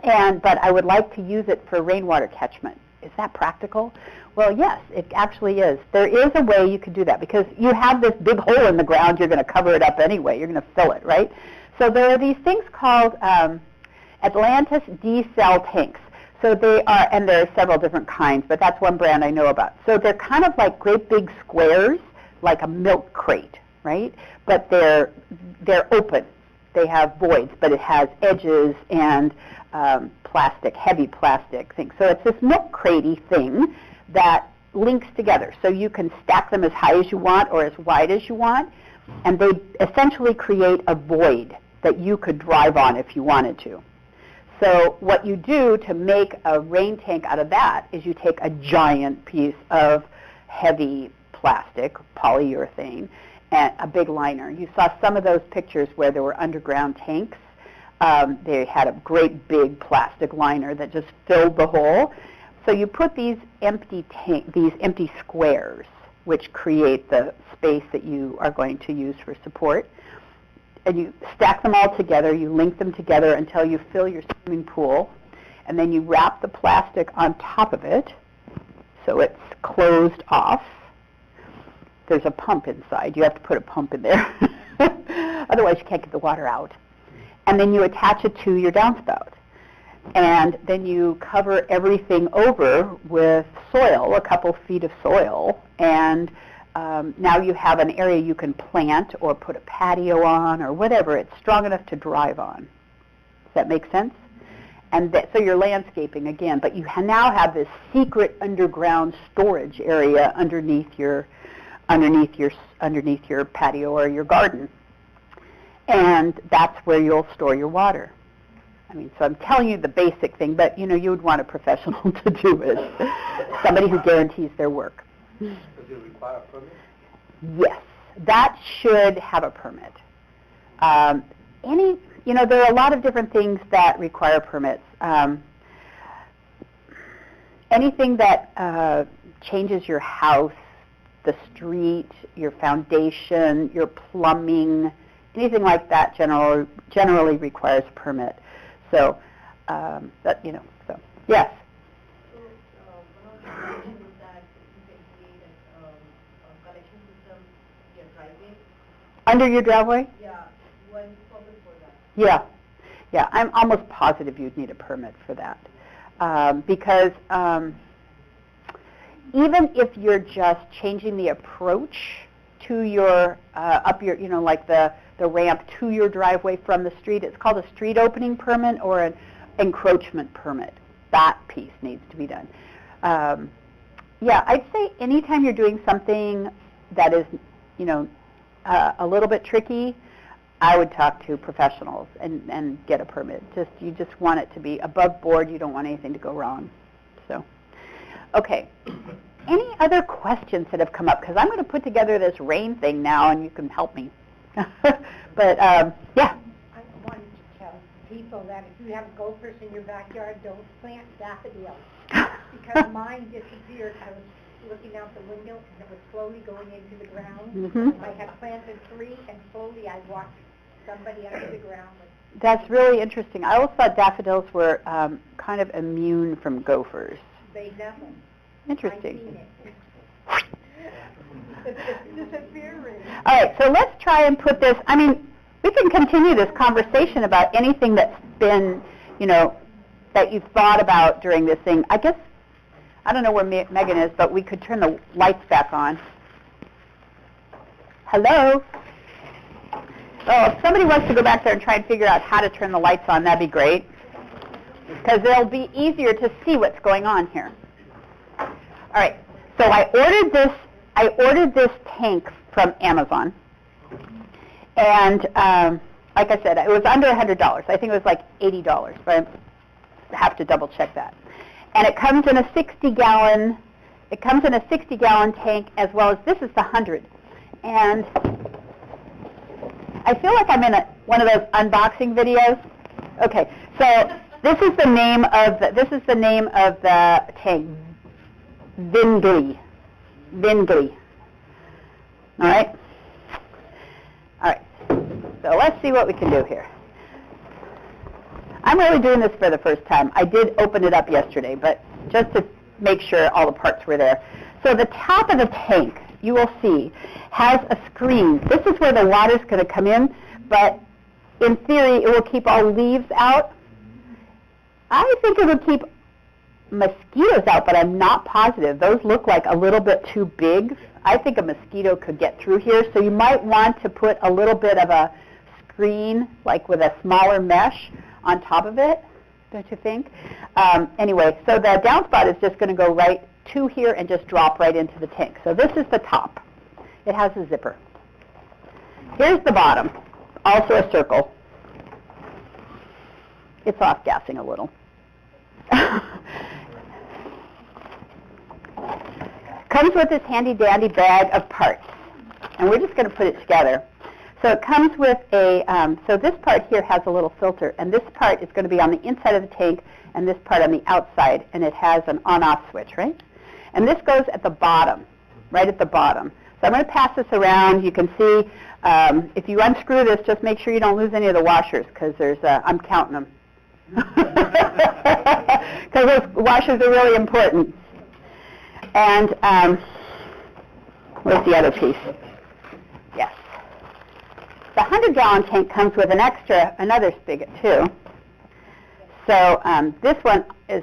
But I would like to use it for rainwater catchment. Is that practical? Well, yes, it actually is. There is a way you could do that because you have this big hole in the ground. You're going to cover it up anyway. You're going to fill it, right? So there are these things called Atlantis D-cell tanks. So they are, and there are several different kinds, but that's one brand I know about. So they're kind of like great big squares, like a milk crate, right? But they're open. They have voids, but it has edges and plastic, heavy plastic things. So it's this milk crate-y thing that links together. So you can stack them as high as you want or as wide as you want, and they essentially create a void that you could drive on if you wanted to. So what you do to make a rain tank out of that is you take a giant piece of heavy plastic, polyurethane, and a big liner. You saw some of those pictures where there were underground tanks. They had a great big plastic liner that just filled the hole. So you put these empty squares, which create the space that you are going to use for support, and you stack them all together. You link them together until you fill your swimming pool, and then you wrap the plastic on top of it so it's closed off. There's a pump inside. You have to put a pump in there. Otherwise, you can't get the water out. And then you attach it to your downspout. And then you cover everything over with soil, a couple feet of soil. And now you have an area you can plant or put a patio on or whatever. It's strong enough to drive on. Does that make sense? And so you're landscaping again, but you now have this secret underground storage area underneath your patio or your garden. And that's where you'll store your water. I mean, so I'm telling you the basic thing, but you would want a professional to do it. Somebody who guarantees their work. Does it require a permit? Yes, that should have a permit. There are a lot of different things that require permits. Anything that changes your house, the street, your foundation, your plumbing, anything like that generally requires a permit. So, so yes. So, one of the solutions is that you can create a collection system, get Under your driveway? Yeah, when public for that. Yeah. Yeah, I'm almost positive you'd need a permit for that. Because even if you're just changing the approach to your, up your, like the ramp to your driveway from the street, it's called a street opening permit or an encroachment permit. That piece needs to be done. Yeah, I'd say anytime you're doing something that is, a little bit tricky, I would talk to professionals and get a permit. You just want it to be above board. You don't want anything to go wrong. So, okay. Any other questions that have come up? Because I'm going to put together this rain thing now, and you can help me. But, yeah. I wanted to tell people that if you have gophers in your backyard, don't plant daffodils. Because mine disappeared. I was looking out the window, and it was slowly going into the ground. Mm-hmm. I had planted 3, and slowly I watched somebody under the ground. That's really interesting. I always thought daffodils were kind of immune from gophers. They never. Interesting. I seen it. It's disappearing. All right, so let's try and put this, we can continue this conversation about anything that's been, that you've thought about during this thing. I guess, I don't know where Megan is, but we could turn the lights back on. Hello? Oh, if somebody wants to go back there and try and figure out how to turn the lights on, that'd be great. Because it'll be easier to see what's going on here. All right, so I ordered this tank from Amazon. And like I said, it was under $100. I think it was like $80, but I have to double check that. And it comes in a 60-gallon. It comes in a 60-gallon tank, as well as this is the 100. And I feel like I'm in one of those unboxing videos. Okay, so this is the name of the tank. Vingli. All right. All right. So let's see what we can do here. I'm really doing this for the first time. I did open it up yesterday, but just to make sure all the parts were there. So the top of the tank, you will see, has a screen. This is where the water's going to come in, but in theory, it will keep all leaves out. I think it would keep mosquitoes out, but I'm not positive. Those look like a little bit too big. I think a mosquito could get through here, so you might want to put a little bit of a screen, like with a smaller mesh, on top of it, don't you think? Anyway, so the downspout is just going to go right to here and just drop right into the tank. So this is the top. It has a zipper. Here's the bottom, also a circle. It's off-gassing a little. Comes with this handy-dandy bag of parts, and we're just going to put it together. So it comes with so this part here has a little filter, and this part is going to be on the inside of the tank, and this part on the outside, and it has an on-off switch, right? And this goes at the bottom, right at the bottom. So I'm going to pass this around. You can see, if you unscrew this, just make sure you don't lose any of the washers, because I'm counting them. Because those washers are really important. And where's the other piece? Yes. The 100-gallon tank comes with another spigot too. So this one is,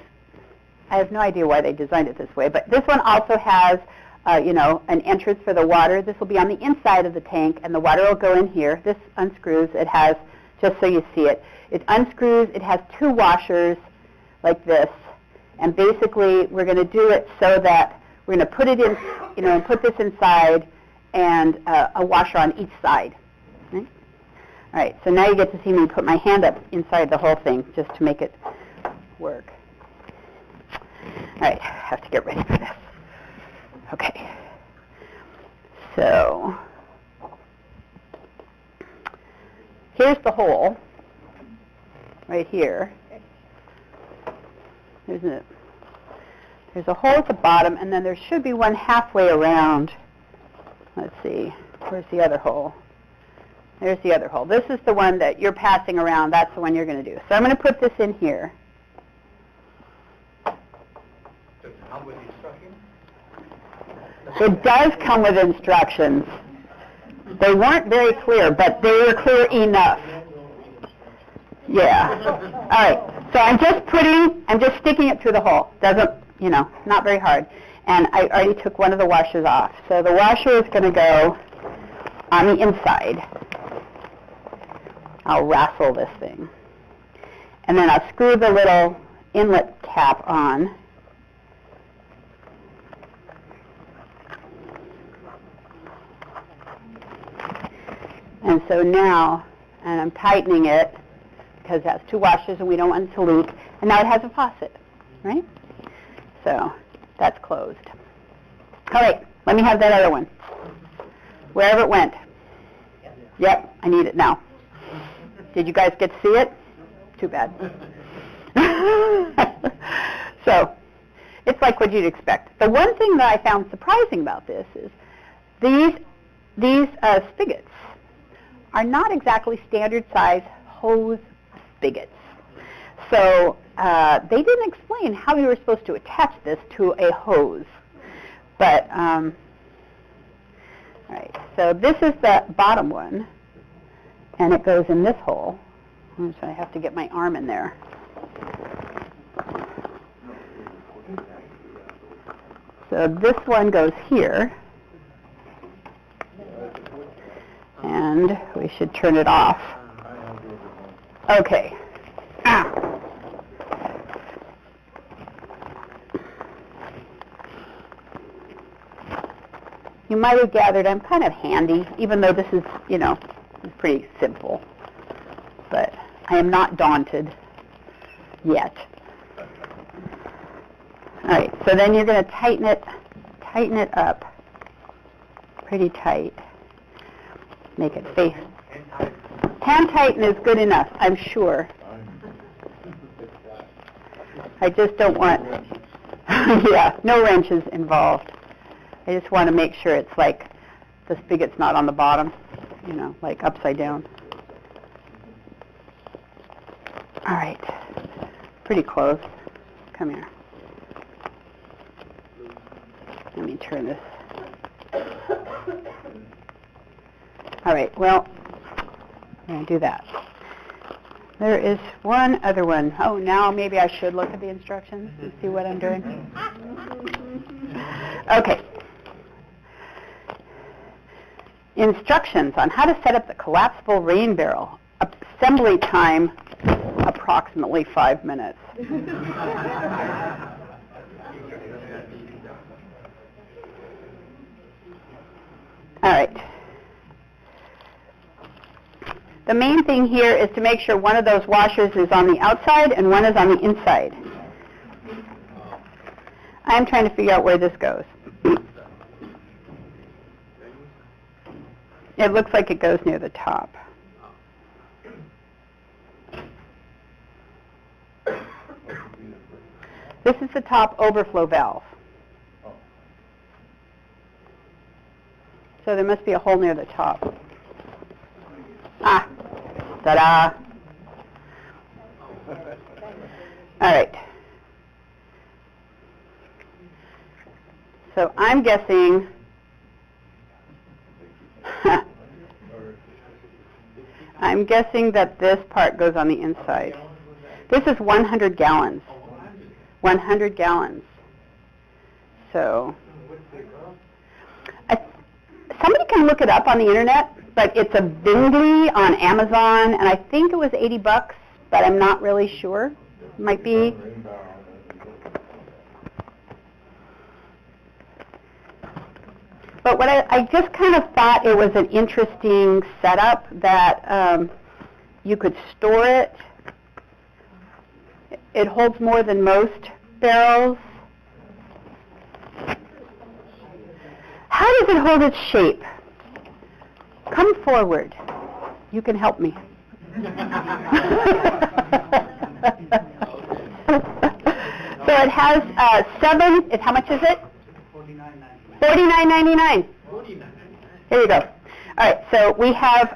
I have no idea why they designed it this way, but this one also has, an entrance for the water. This will be on the inside of the tank, and the water will go in here. This unscrews. It has, just so you see it, it unscrews. It has 2 washers like this, and basically we're going to do it so that we're going to put it in, and put this inside, and a washer on each side. Okay? All right, so now you get to see me put my hand up inside the whole thing just to make it work. All right, I have to get ready for this. Okay. So here's the hole right here. There's a hole at the bottom, and then there should be one halfway around. Let's see, where's the other hole? There's the other hole. This is the one that you're passing around. That's the one you're going to do. So I'm going to put this in here. Does it come with instructions? It does come with instructions. They weren't very clear, but they were clear enough. Yeah. All right. So I'm just sticking it through the hole. Doesn't, not very hard. And I already took one of the washers off. So the washer is going to go on the inside. I'll wrestle this thing. And then I'll screw the little inlet cap on. And so now, and I'm tightening it because it has two washers and we don't want it to leak. And now it has a faucet, right? So that's closed. All right, let me have that other one. Wherever it went. Yep, I need it now. Did you guys get to see it? Too bad. So it's like what you'd expect. The one thing that I found surprising about this is these spigots are not exactly standard size hose spigots. So they didn't explain how you were supposed to attach this to a hose. But, all right, so this is the bottom one, and it goes in this hole. So I have to get my arm in there. So this one goes here. And we should turn it off. Okay. You might have gathered I'm kind of handy, even though this is, it's pretty simple. But I am not daunted yet. All right, so then you're going to tighten it up pretty tight. Make it face. Hand tighten is good enough, I'm sure. I just don't want, yeah, no wrenches involved. I just want to make sure it's like the spigot's not on the bottom, like upside down. All right, pretty close. Come here. Let me turn this. All right, well, I'm going to do that. There is one other one. Oh, now maybe I should look at the instructions and see what I'm doing. Okay. Instructions on how to set up the collapsible rain barrel. Assembly time, approximately 5 minutes. All right. The main thing here is to make sure one of those washers is on the outside and one is on the inside. I'm trying to figure out where this goes. It looks like it goes near the top. This is the top overflow valve. So there must be a hole near the top. Ah, ta-da. All right. So I'm guessing, that this part goes on the inside. This is 100 gallons. 100 gallons. So somebody can look it up on the internet, but it's a Bindley on Amazon, and I think it was $80, but I'm not really sure. Might be. But what I just kind of thought it was an interesting setup that you could store it. It holds more than most barrels. How does it hold its shape? Come forward. You can help me. So it has 7, how much is it? $49.99. Here you go. All right, so we have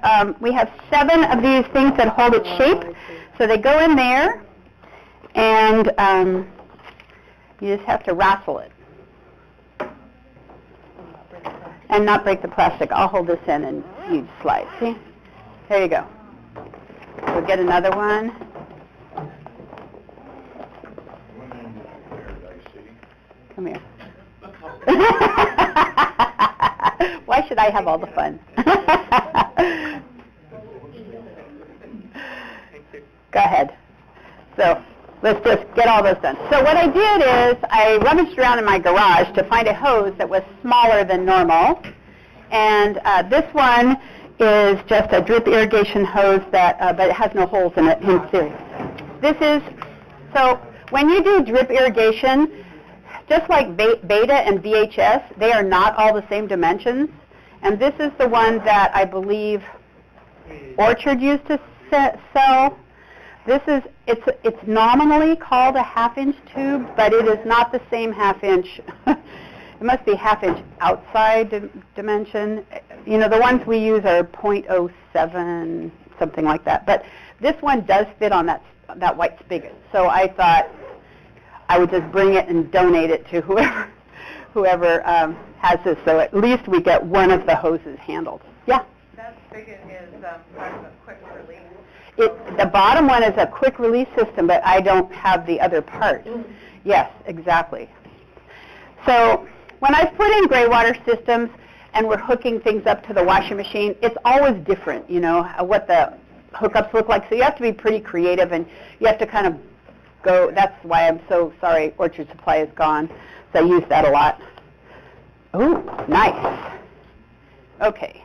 7 of these things that hold its shape. So they go in there, and you just have to wrestle it. and not break the plastic. I'll hold this in and you slide. See? There you go. We'll get another one. Come here. Why should I have all the fun? Go ahead. So let's just get all this done. So what I did is I rummaged around in my garage to find a hose that was smaller than normal. And this one is just a drip irrigation hose that, but it has no holes in it in series. This is, so when you do drip irrigation, just like Beta and VHS, they are not all the same dimensions. And this is the one that I believe Orchard used to sell. This is, it's nominally called a 1/2-inch tube, but it is not the same 1/2-inch. It must be 1/2-inch outside dimension. You know, the ones we use are 0.07, something like that. But this one does fit on that white spigot. So I thought I would just bring it and donate it to whoever has this, so at least we get one of the hoses handled. Yeah? That spigot is part of a quick release. The bottom one is a quick release system, but I don't have the other part. Yes, exactly. So when I've put in gray water systems and we're hooking things up to the washing machine, it's always different, you know, what the hookups look like. So you have to be pretty creative, and you have to kind of go. That's why I'm so sorry Orchard Supply is gone. So I use that a lot. Ooh, nice. Okay.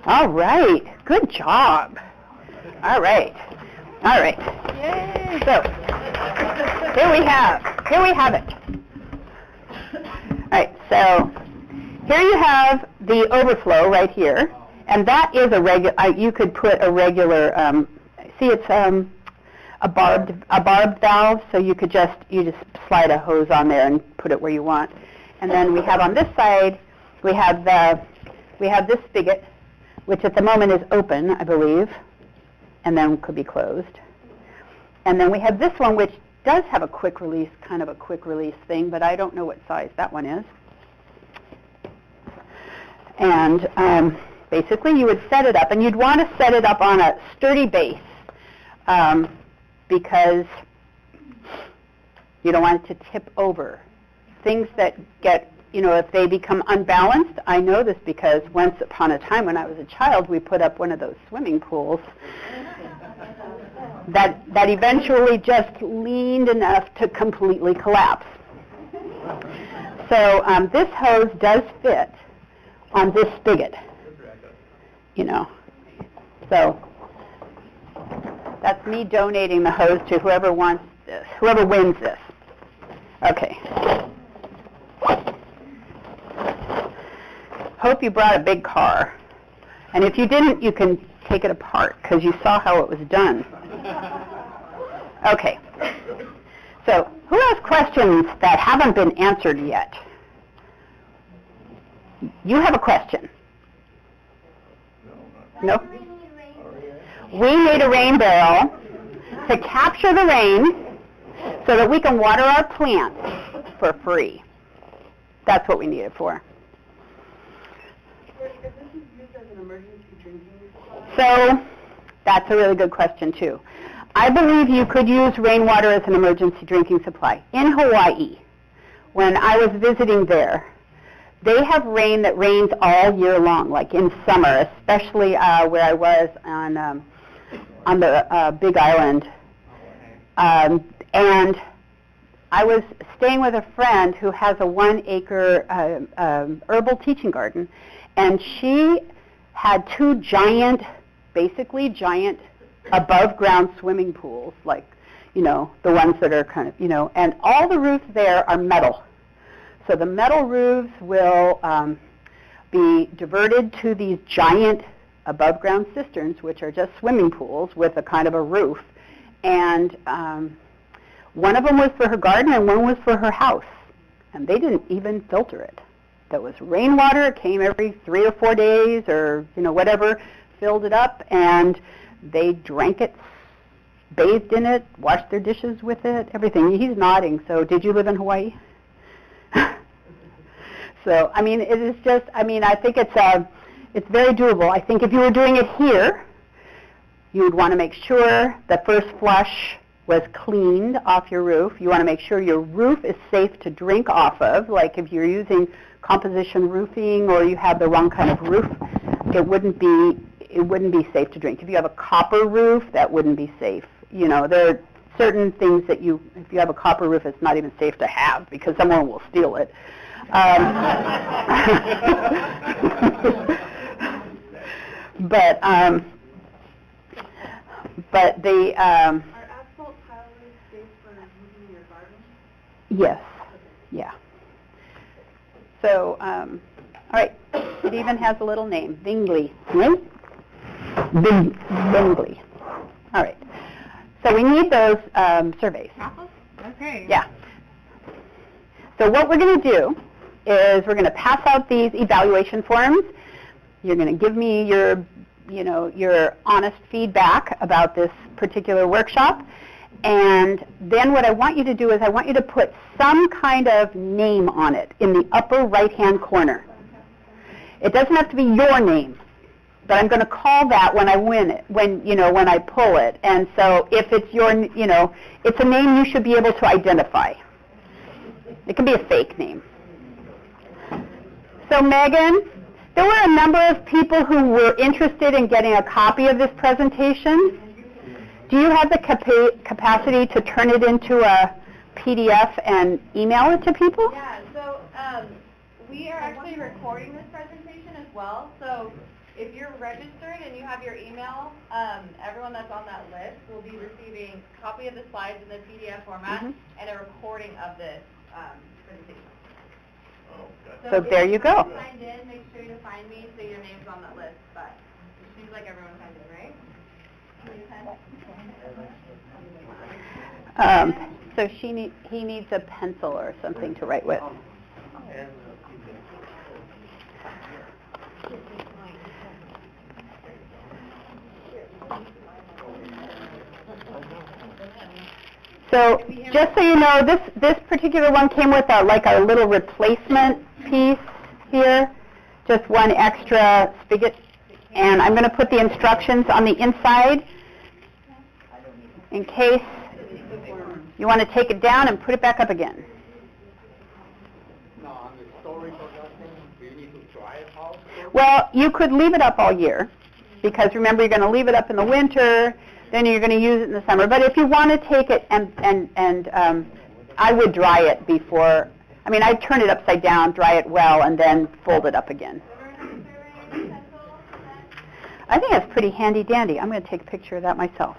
All right. Good job. All right. All right. Yay. So here we have it. All right. So here you have the overflow right here, and that is a regular. You could put a regular. See, it's a barbed valve, so you just slide a hose on there and put it where you want. And then we have on this side, we have this spigot, which at the moment is open, I believe, and then could be closed. And then we have this one, which does have a quick release, kind of a quick release thing, but I don't know what size that one is. And basically you would set it up, and you'd want to set it up on a sturdy base, because you don't want it to tip over. Things that get, you know, if they become unbalanced, I know this because once upon a time when I was a child, we put up one of those swimming pools that eventually just leaned enough to completely collapse. So this hose does fit on this spigot, you know. So that's me donating the hose to whoever wants this, whoever wins this. Okay. Hope you brought a big car. And if you didn't, you can take it apart because you saw how it was done. Okay. So who has questions that haven't been answered yet? You have a question. No? We need a rain barrel to capture the rain so that we can water our plants for free. That's what we need it for. If this is used as an emergency drinking supply? So that's a really good question, too. I believe you could use rainwater as an emergency drinking supply. In Hawaii, when I was visiting there, they have rain that rains all year long, like in summer, especially where I was on the Big Island. And I was staying with a friend who has a 1-acre herbal teaching garden, and she had 2 giant, basically giant, above-ground swimming pools, like, you know, the ones that are kind of, you know, and all the roofs there are metal. So the metal roofs will be diverted to these giant above-ground cisterns, which are just swimming pools with a kind of a roof. And one of them was for her garden and one was for her house. And they didn't even filter it. That was rainwater. It came every 3 or 4 days or, you know, whatever, filled it up, and they drank it, bathed in it, washed their dishes with it, everything. He's nodding. So did you live in Hawaii? So, I mean, it is just, I mean, I think it's very doable. I think if you were doing it here, you would want to make sure the first flush was cleaned off your roof. You want to make sure your roof is safe to drink off of. Like if you're using composition roofing or you have the wrong kind of roof, it wouldn't be safe to drink. If you have a copper roof, that wouldn't be safe. You know, there are certain things that if you have a copper roof, it's not even safe to have because someone will steal it. But the Are asphalt tile roofs safe for moving your garden? yes, yeah. So, all right, it even has a little name, Bingley, right? Bingley. All right. So we need those surveys. Okay. Yeah. So what we're going to do is we're going to pass out these evaluation forms. You're going to give me your honest feedback about this particular workshop. And then what I want you to do is I want you to put some kind of name on it in the upper right-hand corner. It doesn't have to be your name, but I'm going to call that when I win it, when I pull it. And so if it's it's a name you should be able to identify. It can be a fake name. So Megan, there were a number of people who were interested in getting a copy of this presentation. Do you have the capacity to turn it into a PDF and email it to people? Yeah, so we are actually recording this presentation as well. So if you're registered and you have your email, everyone that's on that list will be receiving a copy of the slides in the PDF format and a recording of this presentation. So there you go. If you're signed in, make sure you find me so your name's on that list. But it seems like everyone signed in, right? So he needs a pencil or something to write with. So just so you know, this particular one came with a little replacement piece here, just one extra spigot. And I'm going to put the instructions on the inside in case you want to take it down and put it back up again. Now, on the storage of that thing, do you need to dry it out? Well, you could leave it up all year because remember you're going to leave it up in the winter, then you're going to use it in the summer. But if you want to take it and I would dry it before. I mean, I'd turn it upside down, dry it well, and then fold it up again. I think that's pretty handy dandy. I'm going to take a picture of that myself.